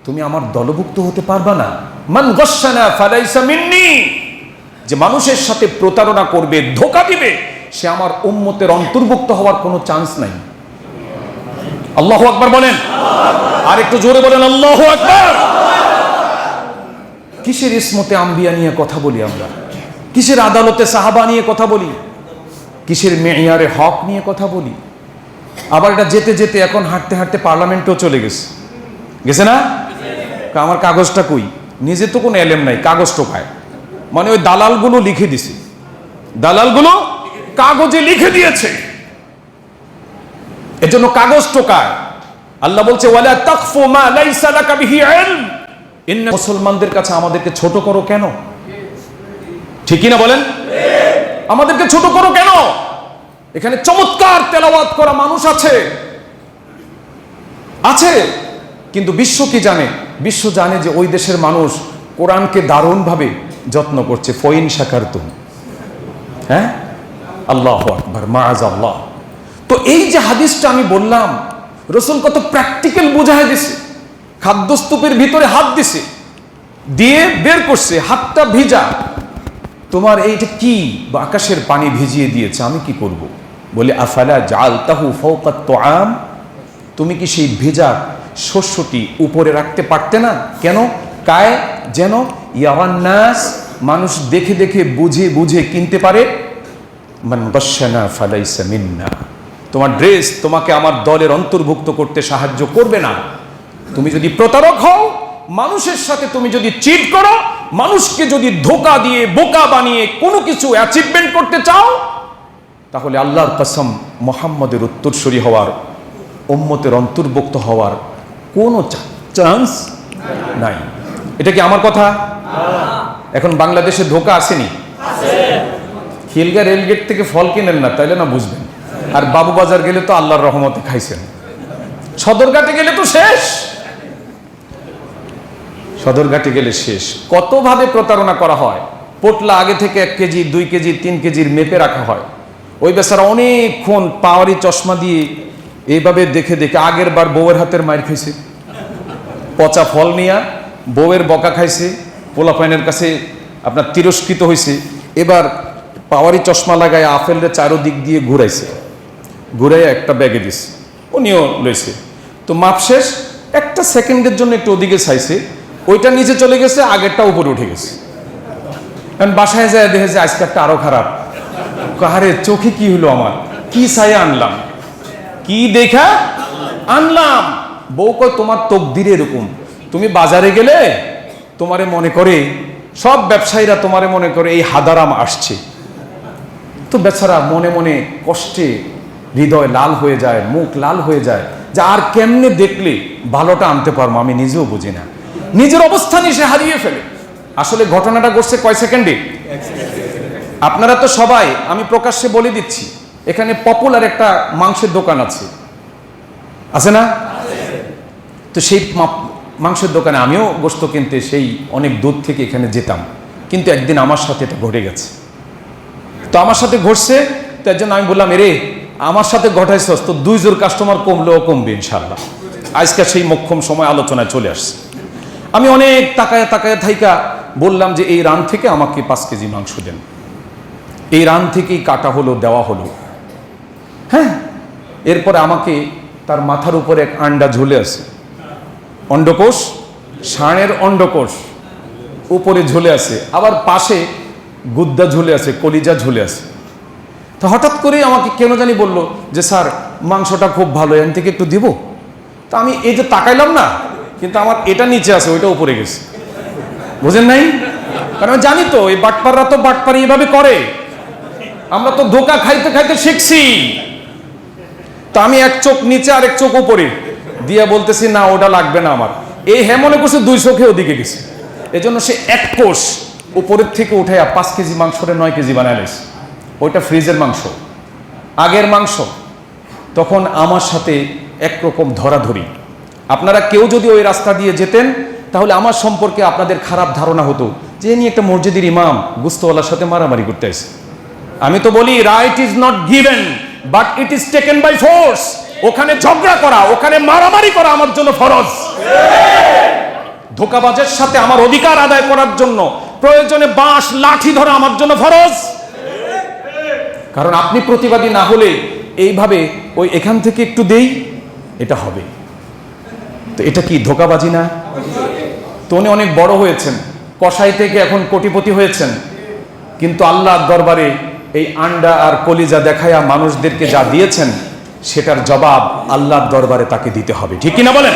তুমি আমার দলভুক্ত হতে পারবা না। মান গাশশানা ফালাইসা মিন্নি, যে মানুষের সাথে প্রতারণা করবে, ধোঁকা দিবে, সে আমার উম্মতের অন্তর্ভুক্ত হওয়ার কোনো চান্স নাই। আল্লাহু আকবার বলেন, আর একটু জোরে বলেন আল্লাহু আকবার। কিসের ইসমতে আম্বিয়া নিয়ে কথা বলি আমরা, কিসের আদালতে সাহাবা নিয়ে কথা বলি, কিসের মেয়ারে হক নিয়ে কথা বলি। আবার এটা যেতে যেতে এখন হাঁটতে হাঁটতে পার্লামেন্টও চলে গেছে না? আমার কাগজটা কই, নিজে তো কোনো এলেম নাই, কাগজ টোকায়, মানে ওই দালালগুলো লিখে দিছে, দালালগুলো কাগজে লিখে দিয়েছে, এজন্য কাগজ টোকায়। আল্লাহ বলছে ওয়ালা তাকফু মা লাইসা লাকা বিহি ইলম। মুসলমানদের কাছে আমাদেরকে ছোট করো কেন? ঠিক না বলেন? আমাদেরকে ছোট করো কেন? এখানে চমৎকার তেলাওয়াত করা মানুষ আছে, কিন্তু বিশ্ব কি জানে? বিশ্ব জানে যে ওই দেশের মানুষ কোরআনকে দারুণভাবে যত্ন করছে। ফইন শাকারতুম, হ্যাঁ, আল্লাহু আকবার, মাআযাল্লাহ। তো এই যে হাদিসটা আমি বললাম, রাসূল কত প্র্যাকটিক্যাল বুঝায় দিছে। খাদ্যস্তূপের ভিতরে হাত দিছে, দিয়ে বের করছে, হাতটা ভিজা। তোমার এইটা কি? আকাশের পানি ভিজিয়ে দিয়েছে, আমি কি করব? বলে আফালা জাআলতাহু ফাওকা তুআম, তুমি কি সেই ভেজা শস্যটি উপরে রাখতে পারতে না? কেন? কায় যেন ইয়ারান নাস, মানুষ দেখে দেখে বুঝে বুঝে কিনতে পারে। মান গাশশানা ফালাইসা মিন্না, তোমার ড্রেস তোমাকে আমার দলের অন্তর্ভুক্ত করতে সাহায্য করবে না। তুমি যদি প্রতারক হও, মানুষের সাথে তুমি যদি চিট করো, মানুষকে যদি ধোঁকা দিয়ে বোকা বানিয়ে কোনো কিছু অ্যাচিভমেন্ট করতে চাও, তাহলে আল্লাহর কসম মুহাম্মদের উত্তরসূরি হওয়ার, উম্মতের অন্তর্ভুক্ত হওয়ার কোনো চান্স নাই। এটা কি আমার কথা? এখন বাংলাদেশে ধোঁকা আসেনি? খিলগা রেলগেট থেকে ফল কিনেন না, তাইলে না বুঝবেন। আর বাবুবাজার গেলে তো আল্লাহর রহমতে খাইছেন, সদরঘাটে গেলে তো শেষ, সদরঘাটে গেলে শেষ। কতভাবে প্রতারণা করা হয়। পোটলা আগে থেকে 1 কেজি 2 কেজি 3 কেজির মেপে রাখা হয়। ওই বেচারা অনেকক্ষণ পাওয়ারি চশমা দিয়ে এইভাবে দেখে দেখে, আগের বার বউয়ের হাতের মাইর খাইছে, পচা ফল নিয়া বউয়ের বকা খাইছে, পোলাপাইনের কাছে আপনার তিরস্কৃত হয়েছে। এবার পাওয়ারি চশমা লাগায় আপেলের চারোদিক দিয়ে ঘুরাইছে, ঘুরাইয়া একটা ব্যাগে দিছে, উনিও লইছে। তো মাপ শেষ, 1 সেকেন্ডের জন্য একটু ওদিকে চাইছে, ওইটা নিচে চলে গেছে, আগেরটা উপরে উঠে গেছে। কারণ বাসায় যায় দেখে যে আজকে একটা আরো খারাপ। কাহারে চোখে কি হলো আমার, কি চাই আনলাম, কি দেখা আনলাম। বউ কয় তোমার তকদিরে এরকম, তুমি বাজারে গেলে তোমারে মনে করে, সব ব্যবসায়ীরা তোমারে মনে করে এই হাদারাম আসছে। তো বেচারা মনে মনে কষ্টে হৃদয় লাল হয়ে যায়, মুখ লাল হয়ে যায়, যে আর কেমনে দেখলে ভালোটা আনতে পারবো, আমি নিজেও বুঝি না। নিজের অবস্থানই সে হারিয়ে ফেলে। আসলে ঘটনাটা ঘটছে কয় সেকেন্ডে? আপনারা তো সবাই, আমি প্রকাশ্যে বলে দিচ্ছি, এখানে পপুলার একটা মাংসের দোকান আছে না? তো সেই মাংসের দোকানে আমিও গোশত কিনতে সেই অনেক দূর থেকে এখানে যেতাম, কিন্তু একদিন আমার সাথে এটা ঘটে গেছে। তো আমার সাথে ঘটছে, তার জন্য আমি বললাম, এরে আমার সাথে ঘটাইছস তো 2 জোর কাস্টমার কমলেও কমবে ইনশাল্লাহ। আজকে সেই মোক্ষম সময় আলোচনায় চলে আসছে। আমি অনেক তাকায় তাকায় থাইকা বললাম যে এই রান থেকে আমাকে 5 কেজি মাংস দেন। এই রান থেকেই কাটা হলো, দেওয়া হলো। হ্যাঁ, এরপরে আমাকে তার মাথার উপরে এক আন্ডা ঝুলে আছে, অন্ডকোষ, ষাঁড়ের অন্ডকোষ উপরে ঝুলে আছে, আবার পাশে গুদ্দা ঝুলে আছে, কলিজা ঝুলে আছে। তো হঠাৎ করেই আমাকে কেন জানি বলল যে স্যার মাংসটা খুব ভালো, এখান থেকে একটু দিব। তা আমি এই যে তাকাইলাম না, কিন্তু আমার এটা নিচে আছে, ওইটা উপরে গেছে। বুঝেন নাই? কারণ আমি জানি তো এই বাটপাররা তো বাটপারি এভাবে করে, আমরা তো ধোকা খাইতে খাইতে শিখছি। তো আমি 1 চোখ নিচে আর 1 চোখ উপরে দিয়া বলতেছি না ওটা লাগবে না আমার। এই হ্যাঁ মনে করছে 2 চোখে ওদিকে গেছে। এজন্য সে 1 কোষ উপরের থেকে উঠাইয়া 5 কেজি মাংসটা 9 কেজি বানাইলেছে। ওইটা ফ্রিজের মাংস, আগের মাংস। তখন আমার সাথে একরকম ধরাধরি। আপনারা কেউ যদি ওই রাস্তা দিয়ে যেতেন, তাহলে আমার সম্পর্কে আপনাদের খারাপ ধারণা হতো যে ইনি একটা মসজিদের ইমাম গোশতওয়ালার সাথে মারামারি করতে আসে। আমি তো বলি right is not given but it is taken by force. ওখানে ঝগড়া করা, ওখানে মারামারি করা আমার জন্য ফরজ। ধোঁকাবাজের সাথে আমার অধিকার আদায় করার জন্য প্রয়োজনে বাঁশ লাঠি ধরা আমার জন্য ফরজ। কারণ আপনি প্রতিবাদী না হলে এইভাবে ওই এখান থেকে একটু দেই, এটা হবে। তো এটা কি ধোঁকাবাজি না? তো উনি অনেক বড় হয়েছেন, কসাই থেকে এখন কোটিপতি হয়েছেন, কিন্তু আল্লাহর দরবারে এই আন্ডা আর কলিজা দেখায়া মানুষদেরকে যা দিয়েছেন সেটার জবাব আল্লাহর দরবারে তাকে দিতে হবে, ঠিক কিনা বলেন?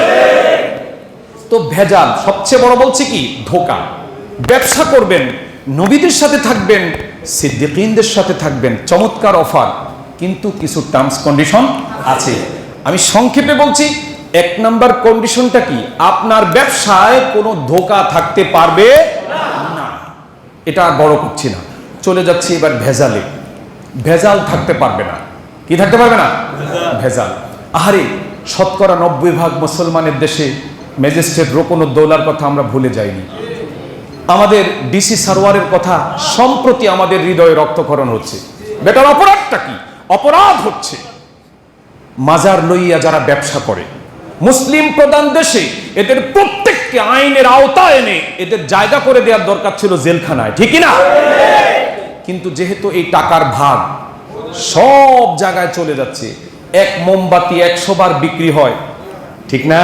তো ভেজাল সবচেয়ে বড় বলছি কি ধোঁকা। ব্যবসা করবেন, নবীদের সাথে থাকবেন, সিদ্দিকীনদের সাথে থাকবেন, চমৎকার অফার, কিন্তু কিছু টার্মস কন্ডিশন আছে। আমি সংক্ষেপে বলছি, 1 নাম্বার কন্ডিশনটা কি? আপনার ব্যবসায় কোনো ধোঁকা থাকতে পারবে না। এটা বড় করছি না, চলে যাচ্ছি এবার ভেজালে। ভেজাল থাকতে পারবে না। কি থাকতে পারবে না? ভেজাল। আহারে, শতকরা 90% মুসলমানের দেশে ম্যাজিস্ট্রেট রোকনুদ্দৌলার কথা আমরা ভুলে যাইনি। আমাদের ডিসি সারওয়ারের কথা সম্প্রতি আমাদের হৃদয়ে রক্তক্ষরণ হচ্ছে। বেটার অপরাধটা কি? অপরাধ হচ্ছে মাজার লইয়া যারা ব্যবসা করে। মুসলিম প্রধান দেশে এদের প্রত্যেককে আইনের আওতায় এনে এদের জায়গা করে দেওয়ার দরকার ছিল জেলখানায়, ঠিক না? কিন্তু যেহেতু এই টাকার ভাগ সব জায়গায় চলে যাচ্ছে, এক মোমবাতি 100 বার বিক্রি হয়, ঠিক না?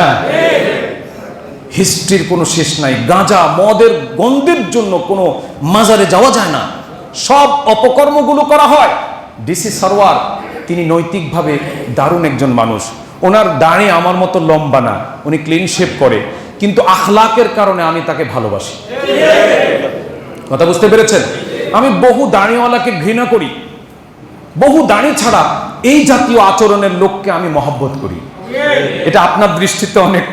হিস্ট্রির কোনো শেষ নাই। গাঁজা মদের গন্ধের জন্য কোনো মাজারে যাওয়া যায় না, সব অপকর্মগুলো করা হয়। ডিসি সারওয়ার তিনি নৈতিকভাবে দারুণ একজন মানুষ। ওনার দাড়ি আমার মতো লম্বা না, উনি ক্লিন শেভ করে, কিন্তু আখলাকের কারণে আমি তাকে ভালোবাসি। কথা বুঝতে পেরেছেন? আমি বহু দাড়িওয়ালাকে ঘৃণা করি, বহু দাড়ি ছাড়া এই জাতীয় আচরণের লোককে আমি মহব্বত করি। এটা আপনার দৃষ্টিতে অনেক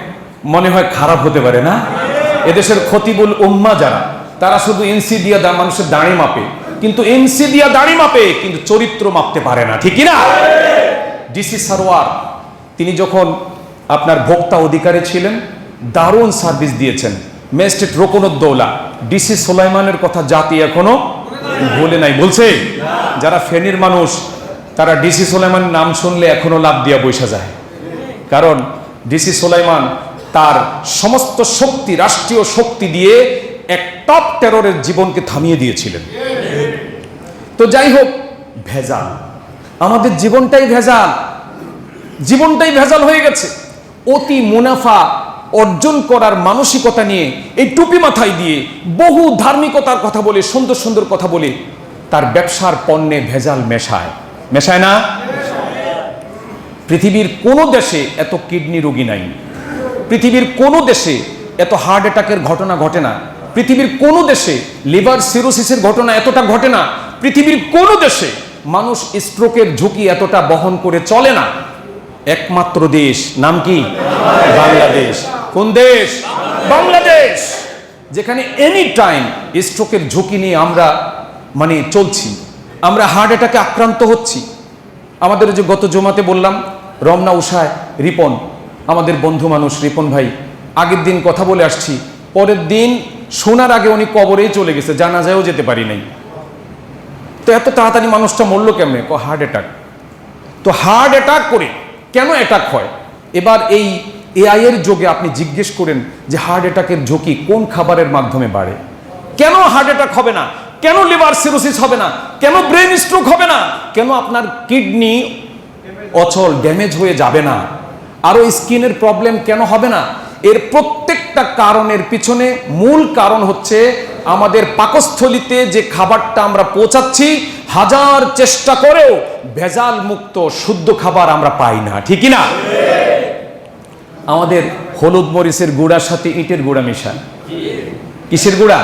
মনে হয় খারাপ হতে পারে না? এদেশের খতিবুল উম্মাহ যারা, তারা শুধু ইঞ্চি দিয়া মানুষের দাড়ি মাপে, কিন্তু ইঞ্চি দিয়া দাড়ি মাপে, কিন্তু চরিত্র মাপতে পারে না, ঠিক না? ডিসি সারওয়ার তিনি যখন আপনার ভোক্তা অধিকারী ছিলেন, দারুণ সার্ভিস দিয়েছেন। ম্যাজিস্ট্রেট রোকনুদ্দৌলা ডিসি সুলাইমানের কথা জাতি এখনো ভুলে নাই। বলছে যারা ফেনীর মানুষ তারা ডিসি সুলাইমানের নাম শুনলে এখনো লাভ দিয়া বৈশা যায়, কারণ ডিসি সুলাইমান তার সমস্ত শক্তি, রাষ্ট্রীয় শক্তি দিয়ে এক টপ টেররের জীবনকে থামিয়ে দিয়েছিলেন। তো যাই হোক, ভেজাল, আমাদের জীবনটাই ভেজাল, জীবনটাই ভেজাল হয়ে গেছে। অতি মুনাফা অর্জন করার মানসিকতা নিয়ে এই টুপি মাথায় দিয়ে বহু ধার্মিকতার কথা বলে, সুন্দর সুন্দর কথা বলে তার ব্যবসার পণ্যে ভেজাল মেশায়, মেশায় না? পৃথিবীর কোনো দেশে এত কিডনি রোগী নাই, পৃথিবীর কোনো দেশে এত হার্ট অ্যাটাকের ঘটনা ঘটে না, পৃথিবীর কোনো দেশে লিভার সিরোসিসের ঘটনা এতটা ঘটে না, পৃথিবীর কোনো দেশে মানুষ স্ট্রোকের ঝুঁকি এতটা বহন করে চলে না। একমাত্র দেশ, নাম কি? বাংলাদেশ। কোন দেশ? বাংলাদেশ, যেখানে এনি টাইম স্ট্রোকের ঝুঁকি নিয়ে আমরা চলছি, আমরা হার্ট অ্যাটাকে আক্রান্ত হচ্ছি। আমাদের যে গত জমাতে বললাম, রমনা উষায় রিপন, আমাদের বন্ধু মানুষ রিপন ভাই, আগের দিন কথা বলে আসছি, পরের দিন শোনার আগে উনি কবরেই চলে গেছে, জানাজায়ও যেতে পারি নাই। তো এত তাড়াতাড়ি মানুষটা মরলো কেমনে? Heart attack. তো হার্ট অ্যাটাক করে কেন অ্যাটাক হয়? এবার এই এআই এর যুগে আপনি জিজ্ঞেস করেন যে হার্ট অ্যাটাকের ঝুঁকি কোন খাবারের মাধ্যমে বাড়ে? কেন হার্ট অ্যাটাক হবে না? কেন লিভার সিরোসিস হবে না? কেন ব্রেন স্ট্রোক হবে না? কেন আপনার কিডনি অচল, ড্যামেজ হয়ে যাবে না? আরো স্কিনের প্রবলেম কেন হবে না? এর প্রত্যেকটা কারণের পিছনে মূল কারণ হচ্ছে আমাদের পাকস্থলিতে যে খাবারটা আমরা পৌঁছাচ্ছি, হাজার চেষ্টা করেও ভেজাল মুক্ত শুদ্ধ খাবার আমরা পাই না, ঠিকই না? আমাদের হলুদ মরিচের গুঁড়ার সাথে ইটের গুঁড়া মেশানো। কিসের গুঁড়া?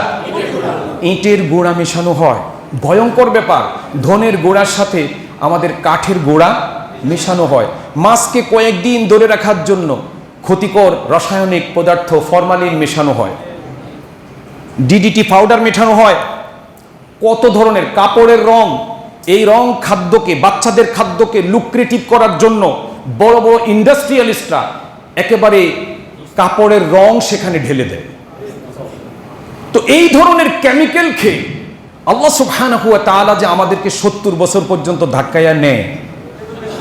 ইটের গুঁড়া মেশানো হয়, ভয়ঙ্কর ব্যাপার। ধনের গুঁড়ার সাথে আমাদের কাঠের গুঁড়া মেশানো হয়। মাছকে কয়েকদিন ধরে রাখার জন্য ক্ষতিকর রাসায়নিক পদার্থ ফরমালিন মেশানো হয়, ডিডিটি পাউডার মেশানো হয়, কত ধরনের কাপড়ের রং, এই রং খাদ্যকে, বাচ্চাদের খাদ্যকে লুক্রেটিভ করার জন্য বড় বড় ইন্ডাস্ট্রিয়ালিস্টরা একেবারে কাপড়ের রং সেখানে ঢেলে দেয়। তো এই ধরনের কেমিক্যাল খেয়ে আল্লাহ সুবহানাহু ওয়া তাআলা যে আমাদেরকে 70 বছর পর্যন্ত ধাক্কাইয়া নেয়,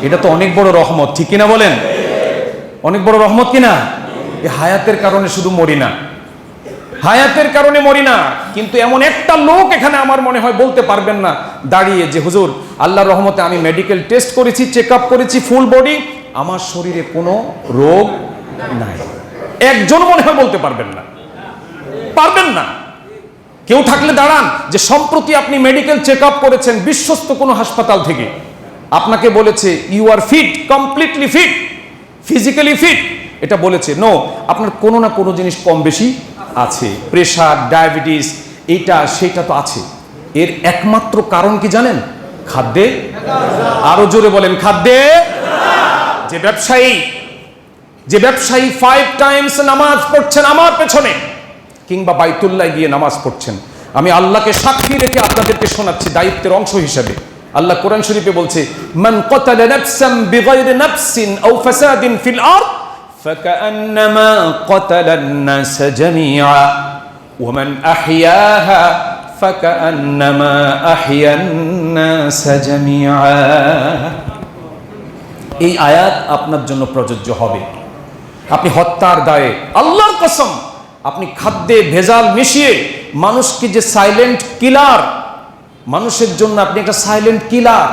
এটা তো অনেক বড় রহমত, ঠিক কিনা বলেন? অনেক বড় রহমত কিনা? এই হায়াতের কারণে শুধু মরি না, হায়াতের কারণে মরি না, কিন্তু এমন একটা লোক এখানে আমার মনে হয় বলতে পারবেন না দাঁড়িয়ে যে হুজুর আল্লাহর রহমতে আমি মেডিকেল টেস্ট করেছি, চেক আপ করেছি ফুল বডি, আমার শরীরে কোনো রোগ নাই। একজন মনে হয় বলতে পারবেন না, পারবেন না। কেউ থাকলে দাঁড়ান যে সম্প্রতি আপনি মেডিকেল চেক আপ করেছেন বিশ্বস্ত কোনো হাসপাতাল থেকে, আপনাকে বলেছে you are fit, completely fit, physically fit, এটা বলেছে। নো, আপনার কোনো না কোনো জিনিস কম বেশি আছে, প্রেশার, ডায়াবেটিস, এইটা সেটা তো আছে। এর একমাত্র কারণ কি জানেন? খাদ্যে। আরো জোরে বলেন, খাদ্যে। যে ব্যবসায়ী 5 টাইমস নামাজ পড়ছেন আমার পেছনে, কিংবা বাইতুল্লাহ গিয়ে নামাজ পড়ছেন, আমি আল্লাহকে সাক্ষী রেখে আপনাদেরকে শোনাচ্ছি দায়িত্বের অংশ হিসেবে। আল্লাহ কোরআন শরীফে বলছে, মান কাতালা নাফসান বিগাইরি নাফসিন আও ফাসাদিন ফিল আরদ ফাকান্নামা কাতালান নাস জামিআ ওয়া মান আহইয়াহা ফাকান্নামা আহইয়ান নাস জামিআ। এই আয়াত আপনার জন্য প্রযোজ্য হবে। আপনি হত্যার দায়ে, আল্লাহর কসম, আপনি খাদ্যে ভেজাল মিশিয়ে মানুষকে যে সাইলেন্ট কিলার, মানুষের জন্য আপনি একটা সাইলেন্ট কিলার,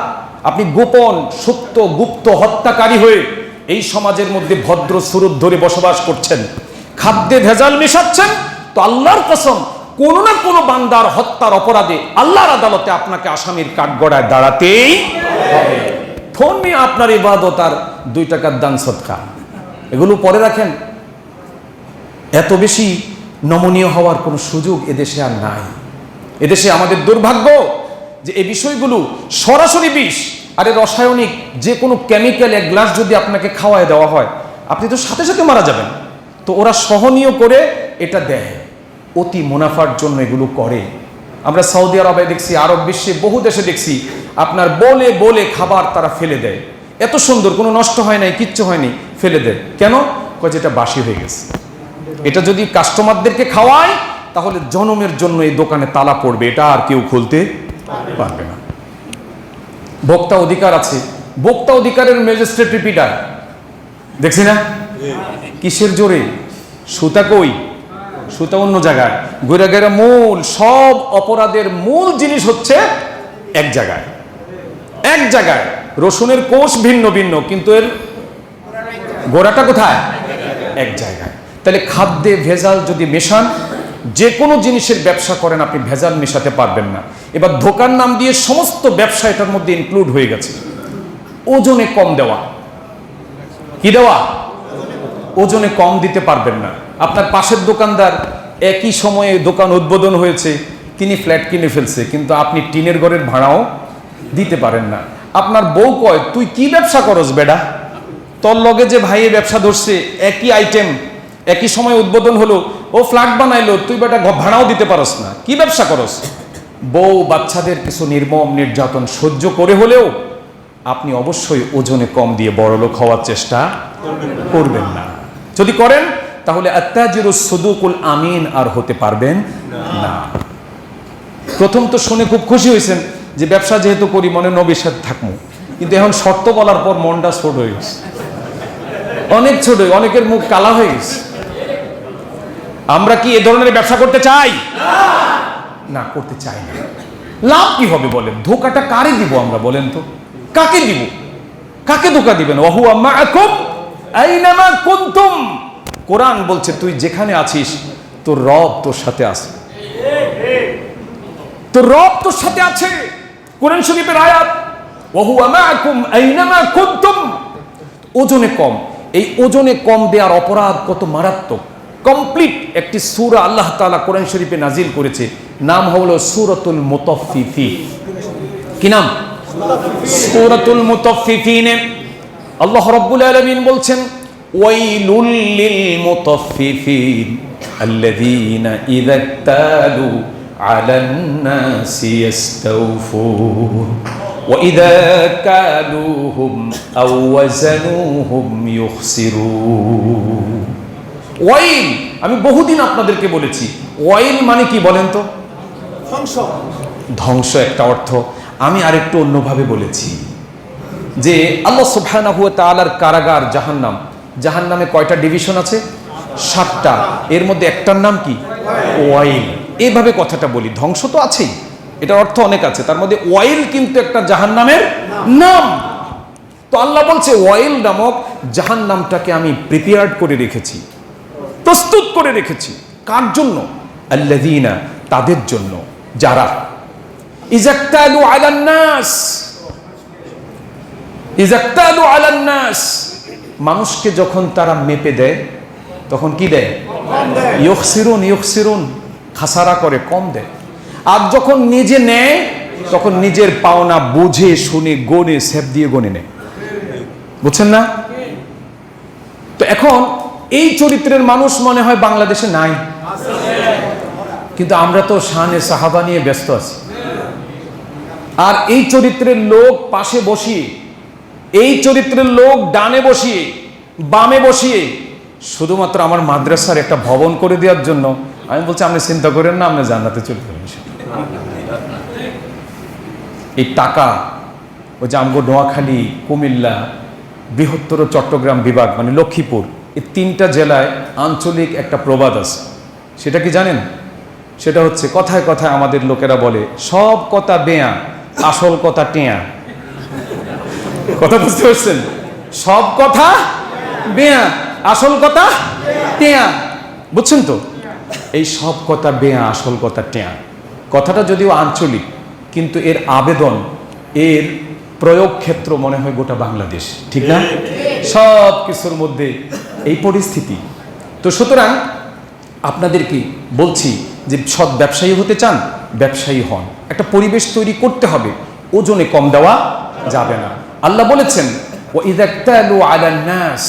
আপনি গোপন সুপ্ত গুপ্ত হত্যাকারী হয়ে এই সমাজের মধ্যে ভদ্র সুরত ধরে বসবাস করছেন, খাদ্যে ভেজাল মিশাচ্ছেন, তো আল্লাহর কসম কোনো না কোনো বান্দার হত্যার অপরাধে আল্লাহর আদালতে আপনাকে আসামির কাঠগড়ায় দাঁড়াতেই হবে। ফোন নিয়ে আপনার ইবাদত আর 2 টাকার দান সদকা এগুলো পরে রাখেন। এত বেশি নমনীয় হওয়ার কোনো সুযোগ এদেশে আর নাই। এদেশে আমাদের দুর্ভাগ্য যে এই বিষয়গুলো সরাসরি বিষ। আরে রাসায়নিক যে কোনো কেমিক্যাল 1 গ্লাস যদি আপনাকে খাওয়ায় দেওয়া হয়, আপনি তো সাথে সাথে মারা যাবেন। তো ওরা সহনীয় করে এটা দেয়, অতি মুনাফার জন্য এগুলো করে। আমরা সৌদি আরবে দেখছি, আরব বিশ্বে বহু দেশে দেখছি, আপনার বলে বলে খাবার তারা ফেলে দেয়। এত সুন্দর, কোনো নষ্ট হয় নাই, কিচ্ছু হয়নি, ফেলে দেয় কেন? কয় যেটা বাসি হয়ে গেছে। এটা যদি কাস্টমারদেরকে খাওয়ায় তাহলে জনমের জন্য এই দোকানে তালা পড়বে, এটা আর কেউ খুলতে পারবে না। ভোক্তা অধিকার আছে, ভোক্তা অধিকারের ম্যাজিস্ট্রেট রিপিটার দেখছি না, কিসের জোরে? সুতা কই? সুতা অন্য জায়গায়, ঘুরে ঘেরা মূল সব অপরাধের মূল জিনিস হচ্ছে এক জায়গায়। এক জায়গায় রসুনের কোষ ভিন্ন ভিন্ন, কিন্তু এর গোড়াটা কোথায়? এক জায়গায়। তাহলে খাদ্যে ভেজাল যদি মেশান, যে কোনো জিনিসের ব্যবসা করেন আপনি ভেজাল মেশাতে পারবেন না। এবার ধোকার নাম দিয়ে সমস্ত ব্যবসা এটার মধ্যে ইনক্লুড হয়ে গেছে। ওজনে কম দেওয়া, কি দেওয়া? ওজনে কম দিতে পারবেন না। আপনার পাশের দোকানদার একই সময়ে দোকান উদ্বোধন হয়েছে, তিনি ফ্ল্যাট কিনে ফেলছে, কিন্তু আপনি টিনের ঘরের ভাড়াও দিতে পারেন না। আপনার বউ কয়, তুই কি ব্যবসা করস বেডা? তোর লগে যে ভাইয়ে ব্যবসা ধরছে, একই আইটেম একই সময় উদ্বোধন হলো, ও ফ্ল্যাট বানাইলো, তুই বেটা ভাড়াও দিতে পারস না, কি ব্যবসা করস? বউ বাচ্চাদের কিছু নির্মম নির্যাতন সহ্য করে হলেও আপনি অবশ্যই ওজনে কম দিয়ে বড়লোক হওয়ার চেষ্টা করবেন না। যদি করেন তাহলে আত্তাজিরুস সুদুকুল আমিন আর হতে পারবেন না। প্রথম তো শুনে খুব খুশি হয়েছেন যে ব্যবসা যেহেতু করি মনে নবীর সাথে থাকবো, কিন্তু এখন শর্ত বলার পর মনটা ছোট হয়ে গেছে, অনেক ছোট, অনেকের মুখ কালা হয়ে গেছে। আমরা কি এ ধরনের ব্যবসা করতে চাই? না, করতে চাই না। লাভ কি হবে বলেন? ধোকাটা কারে দিব আমরা বলেন তো? কাকে দিব? কাকে ধোকা দিবেন? ওয়াহুয়া মাআকুম আইনামা কুনতুম। কোরআন বলছে তুই যেখানে আছিস তোর রব তোর সাথে আছে, তোর রব তোর সাথে আছে। কোরআন শরীফের আয়াত, ওয়াহুয়া মাআকুম আইনামা কুনতুম। ওজনে কম, এই ওজনে কম দেওয়ার অপরাধ কত মারাত্মক। কমপ্লিট একটি সূরা আল্লাহ তাআলা কোরআন শরীফে নাজিল করেছে, নাম হলো সূরাতুল মুতাফফিফিন। কি নাম? সূরাতুল মুতাফফিফিন। আল্লাহ রাব্বুল আলামিন বলছেন, ওয়াইলুল লিল মুতাফফিফিন আল্লাযীনা ইযা ইক্তালু আলান নাসি ইস্তাওফুন ওয়া ইযা কালুহুম আও ওয়াজানুহুম ইউখসিরুন। ওয়াইল, আমি বহুদিন আপনাদেরকে বলেছি, ওয়াইল মানে কি বলেন তো? ধ্বংস। ধ্বংস একটা অর্থ। আমি আরেকটু অন্যভাবে বলেছি যে আল্লাহ সুবহানাহু ওয়া তাআলার কারাগার জাহান্নাম, জাহান্নামে কয়টা ডিভিশন আছে? 7টা, এর মধ্যে একটার নাম কি? ওয়াইল। এইভাবে কথাটা বলি, ধ্বংস তো আছেই, এটার অর্থ অনেক আছে, তার মধ্যে ওয়াইল কিন্তু একটা জাহান্নামের নাম। তো আল্লাহ বলছে ওয়াইল নামক জাহান্নামটাকে আমি প্রিপেয়ার্ড করে রেখেছি, প্রস্তুত করে রেখেছি। কার জন্য? আল্লাযীনা, তাদের জন্য যারা ইযাক্তালু আলান নাস, ইযাক্তালু আলান নাস, মানুষকে যখন তারা মেপে দেয় তখন কি দেয়? ইউখসিরুন, ইউখসিরুন, খাসারা করে, কম দেয়। আর যখন নিজে নেয় তখন নিজের পাওনা বুঝে শুনে গনে সেব দিয়ে গনে নেয়। বুঝছেন না? তো এখন এই চরিত্রের মানুষ মনে হয় বাংলাদেশে নাই, কিন্তু আমরা তো শানে সাহাবা নিয়ে ব্যস্ত আছি। আর এই চরিত্রের লোক পাশে বসিয়ে, এই চরিত্রের লোক ডানে বসিয়ে বামে বসিয়ে শুধুমাত্র আমার মাদ্রাসার একটা ভবন করে দেওয়ার জন্য, আমি বলছি আপনি চিন্তা করেন না, আপনি জান্নাতে চলে যাবেন। এই টাকা ওই যে আমগো নোয়াখালী, কুমিল্লা, বৃহত্তর চট্টগ্রাম বিভাগ মানে লক্ষ্মীপুর, এই 3টা জেলায় আঞ্চলিক একটা প্রবাদ আছে। সেটা কি জানেন? সেটা হচ্ছে, কথায় কথায় আমাদের লোকেরা বলে সব কথা বেয়া, আসল কথা টেয়া। কথা বুঝতে পারছেন? সব কথা বেয়া, আসল কথা টেয়া। বুঝছেন তো? এই সব কথা বেয়া, আসল কথা টেয়া কথাটা যদিও আঞ্চলিক, কিন্তু এর আবেদন, এর প্রয়োগ ক্ষেত্র মনে হয় গোটা বাংলাদেশ, ঠিক না? সব কিছুর মধ্যে এই পরিস্থিতি। তো সুতরাং আপনাদেরকে বলছি যে সৎ ব্যবসায়ী হতে চান, ব্যবসায়ী হন। একটা পরিবেশ তৈরি করতে হবে, ওজনে কম দেওয়া যাবে না। আল্লাহ বলেছেন ওয়াইযা ইক্তালু আলান নাস,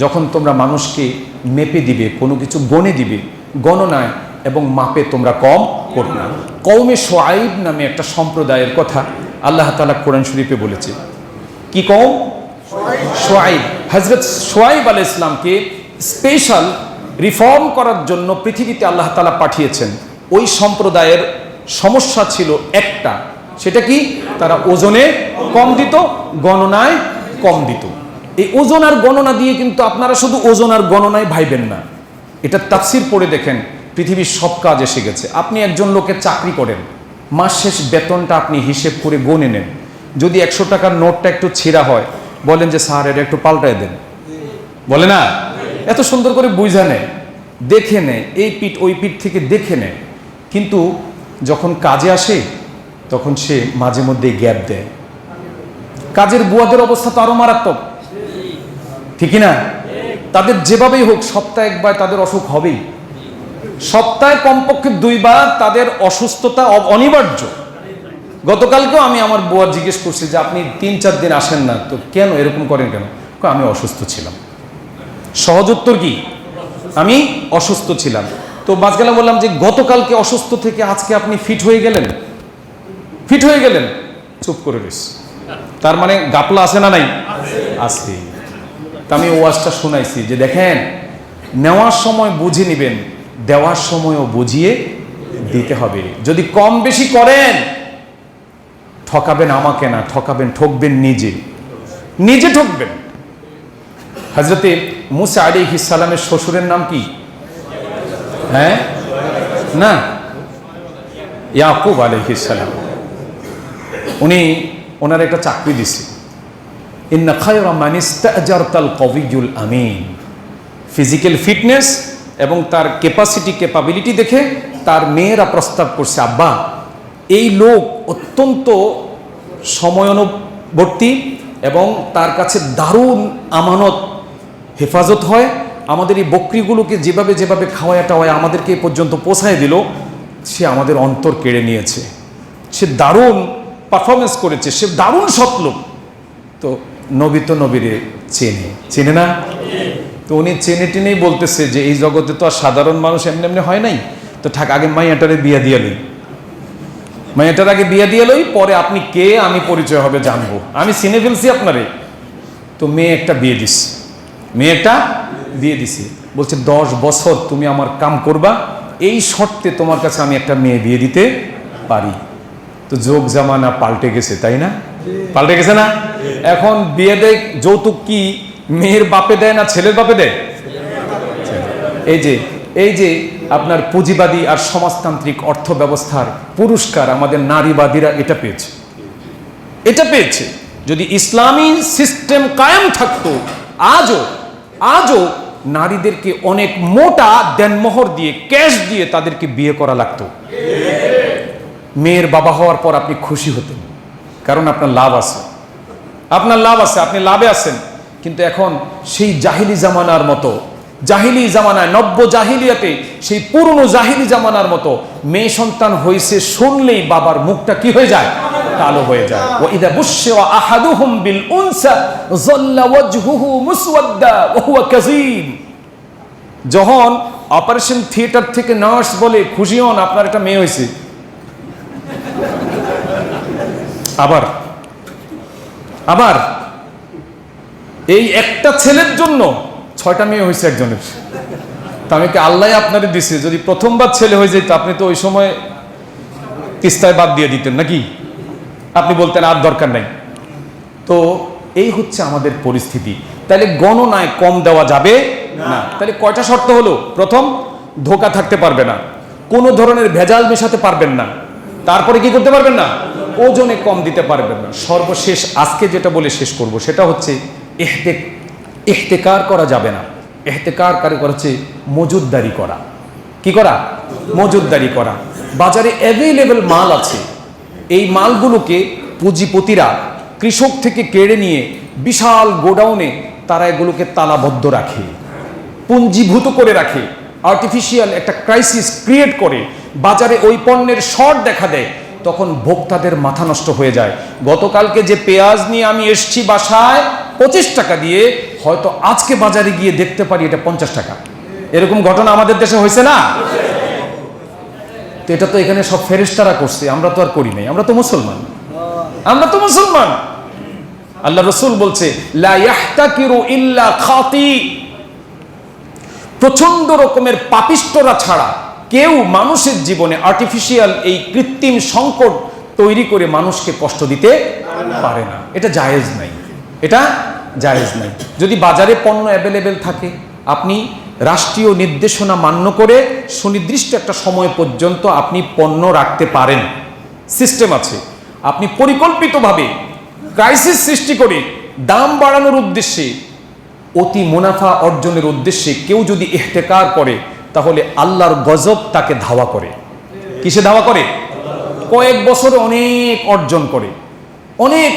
যখন তোমরা মানুষকে মেপে দিবে, কোনো কিছু গণে দিবে, গণনায় এবং মাপে তোমরা কম করবে না। কওমে শুআইব নামে একটা সম্প্রদায়ের কথা আল্লাহ তাআলা কোরআন শরীফে বলেছে। কি কওম? শুআইব। হযরত শুআইব আলাইহিস সালামকে স্পেশাল রিফর্ম করার জন্য পৃথিবীতে আল্লাহ তাআলা পাঠিয়েছেন। ওই সম্প্রদায়ের সমস্যা ছিল একটা, সেটা কি? তারা ওজনে কম দিত, গণনায় কম দিত। এই ওজন আর গণনা দিয়ে কিন্তু আপনারা শুধু ওজন আর গণনায় ভাইবেন না, এটা তাফসীর পড়ে দেখেন, পৃথিবীর সব কাজ এসে গেছে। আপনি একজন লোকের চাকরি করেন, মাস শেষ বেতনটা আপনি হিসেব করে গণে নেন। যদি 100 টাকার নোটটা একটু ছেঁড়া হয়, বলেন যে স্যার এটা একটু পাল্টায় দেন, বলে না? এত সুন্দর করে বুঝা নেয়, দেখে নেয়, এই পিঠ ওই পিঠ থেকে দেখে নেয়। কিন্তু যখন কাজে আসে তখন সে মাঝে মধ্যে গ্যাপ দেয়। কাজের বুয়াদের অবস্থা তো আরো মারাত্মক, ঠিক না? তাদের যেভাবেই হোক সপ্তাহে একবার তাদের অসুখ হবেই, সপ্তাহে কমপক্ষে 2 বার তাদের অসুস্থতা অনিবার্য। গতকালকেও আমি আমার বুয়ার জিজ্ঞেস করছি যে আপনি 3-4 দিন আসেন না, তো কেন এরকম করেন কেন? আমি অসুস্থ ছিলাম। সহজ উত্তর কি? আমি অসুস্থ ছিলাম। তো মাঝখানে বললাম যে গতকালকে অসুস্থ থেকে আজকে আপনি ফিট হয়ে গেলেন, ফিট হয়ে গেলেন, চুপ করে রইস। তার মানে গাপলা আছে না নাই? আছে। তা আমি ওয়াজটা শোনাইছি যে দেখেন, নেওয়ার সময় বুঝে নিবেন, দেওয়ার সময়ও বুঝিয়ে দিতে হবে। যদি কম বেশি করেন, ঠকাবেন আমাকে না, ঠকবেন নিজে, নিজে ঠকবেন। হযরতে মুসা আলাইহিস সালামের শ্বশুরের নাম কি? হ্যাঁ না, ইয়াকুব আলাইহিস সালাম। উনি ওনার একটা চাকরি দিছে, ইন্না খায়রা মান ইস্তাজারতাল কওয়িয়ুল আমিন। ফিজিক্যাল ফিটনেস এবং তার ক্যাপাবিলিটি দেখে তার মেয়েরা প্রস্তাব করছে, আব্বা এই লোক অত্যন্ত সময়ানুবর্তী এবং তার কাছে দারুণ আমানত হেফাজত হয়, আমাদের এই বকরিগুলোকে যেভাবে যেভাবে খাওয়ায় টাওয়ায় আমাদেরকে এ পর্যন্ত পৌঁছায় দিল, সে আমাদের অন্তর কেড়ে নিয়েছে, সে দারুণ পারফরমেন্স করেছে, সে দারুণ সৎ লোক। তো নবী তো নবীরে চেনে না, তো উনি চেনে টেনেই বলতেছে যে এই জগতে তো আর সাধারণ মানুষ এমনি এমনি হয় নাই, তো থাক আগে মাইয়াটারে বিয়া দিয়ে লই, মাইয়াটার আগে বিয়া দিয়ে লই, পরে আপনি কে আমি পরিচয় হবে জানবো, আমি চিনে ফেলছি আপনারে। তো মেয়ে একটা বিয়ে দিছি, বলছে 10 বছর তুমি আমার কাম করবা, এই শর্তে তোমার কাছে আমি একটা মেয়ে বিয়ে দিতে পারি। তো যোগ জামানা পাল্টে গেছে, তাই না? পাল্টে গেছে না? এখন বিয়ে দেয়, যৌতুক কি মেয়ের বাপে দেয় না ছেলের বাপে দেয়? এই যে আপনার পুঁজিবাদী আর সমাজতান্ত্রিক অর্থ ব্যবস্থার পুরস্কার আমাদের নারীবাদীরা এটা পেয়েছে। যদি ইসলামী সিস্টেম কায়েম থাকতো, আজও নারীদেরকে অনেক মোটা দেনমোহর দিয়ে, ক্যাশ দিয়ে তাদেরকে বিয়ে করা লাগতো। মেয়ের বাবা হওয়ার পর আপনি খুশি হতেন, কারণ আপনার লাভ আছে, আপনি লাভে আছেন। কিন্তু এখন সেই জাহিলি জামানার মতো, জাহিলি জামানায়, নব্য জাহিলিয়াতে, সেই পুরনো জাহিলি জামানার মতো মেয়ে সন্তান হয়েছে শুনলেই বাবার মুখটা কি হয়ে যায়? কালো হয়ে যায়। ওয়া ইযা বুশশিরা আহাদুহুম বিল উনসা যাল্লা ওয়াজহুহু মুসওয়াদ্দা ওয়া হুয়া কাযীম। যখন অপারেশন থিয়েটার থেকে নার্স বলে, খুশি হন আপনার একটা মেয়ে হয়েছে, আবার এই একটা ছেলের জন্য 6টা মেয়ে হয়েছে একজনের। তা আমি কি আল্লাহ আপনাদের দিছে? যদি প্রথমবার ছেলে হয়ে যেত, আপনি তো ওই সময় তিস্তায় বাদ দিয়ে দিতেন নাকি? আপনি বলতেন আর দরকার নাই। তো এই হচ্ছে আমাদের পরিস্থিতি। তাহলে গণনায় কম দেওয়া যাবে না। তাহলে কয়টা শর্ত হলো? প্রথম, ধোঁকা থাকতে পারবে না, কোনো ধরনের ভেজাল মেশাতে পারবেন না, তারপরে কি করতে পারবেন না? ওজনে কম দিতে পারবেন না। সর্বশেষ আজকে যেটা বলে শেষ করব সেটা হচ্ছে ইহতেকার করা যাবে না। ইহতেকার হচ্ছে মজুদদারি করা। কি করা? মজুদদারি করা। বাজারে অ্যাভেলেবল মাল আছে, এই মালগুলোকে পুঁজিপতিরা কৃষক থেকে কেড়ে নিয়ে বিশাল গোডাউনে তারা এগুলোকে তালাবদ্ধ রাখে, পুঞ্জীভূত করে রাখে, আর্টিফিশিয়াল একটা ক্রাইসিস ক্রিয়েট করে, বাজারে ওই পণ্যের শর্ট দেখা দেয়, তখন ভোক্তাদের মাথা নষ্ট হয়ে যায়। গতকালকে যে পেঁয়াজ নিয়ে আমি এসছি বাসায় 25 টাকা দিয়ে, হয়তো আজকে বাজারে গিয়ে দেখতে পারি এটা 50 টাকা। এরকম ঘটনা আমাদের দেশে হয়েছে না? তো এটা তো এখানে সব ফেরেশতারা করছে, আমরা তো আর করি নাই। আমরা তো মুসলমান। আল্লাহ রাসূল বলছে, লা ইয়াহতাকিরু ইল্লা খাতি। প্রচন্ড রকমের পাপিষ্টরা ছাড়া কেউ মানুষের জীবনে আর্টিফিশিয়াল এই কৃত্রিম সংকট তৈরি করে মানুষকে কষ্ট দিতে পারে না। এটা জায়েজ নাই। যদি বাজারে পণ্য অ্যাভেলেবেল থাকে, আপনি রাষ্ট্রীয় নির্দেশনা মান্য করে সুনির্দিষ্ট একটা সময় পর্যন্ত আপনি পণ্য রাখতে পারেন, সিস্টেম আছে। আপনি পরিকল্পিতভাবে ক্রাইসিস সৃষ্টি করে দাম বাড়ানোর উদ্দেশ্যে, অতি মুনাফা অর্জনের উদ্দেশ্যে কেউ যদি ইহতেকার করে, তাহলে আল্লাহর গজব তাকে ধাওয়া করে। কিসে ধাওয়া করে? কয়েক বছরে অনেক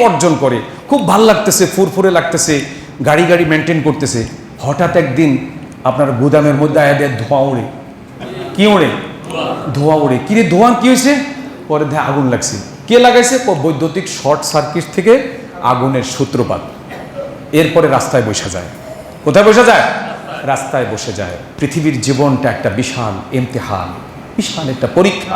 অর্জন করে, খুব ভাল লাগতেছে, ফুরফুরে লাগতেছে, গাড়ি মেনটেন করতেছে। হঠাৎ একদিন আপনার গুদামের মধ্যে ধোঁয়া ওড়ে। কি ওড়ে? ধোঁয়া ওড়ে। কিরে ধোঁয়া কি হয়েছে? পরে দেখে আগুন লাগছে। কে লাগাইছে? বৈদ্যুতিক শর্ট সার্কিট থেকে আগুনের সূত্রপাত। এরপরে রাস্তায় বসে যায়। কোথায় বসে যায়? রাস্তায় বসে যায়। পৃথিবীর জীবনটা একটা বিশাল ইমতিহান, বিশাল একটা পরীক্ষা।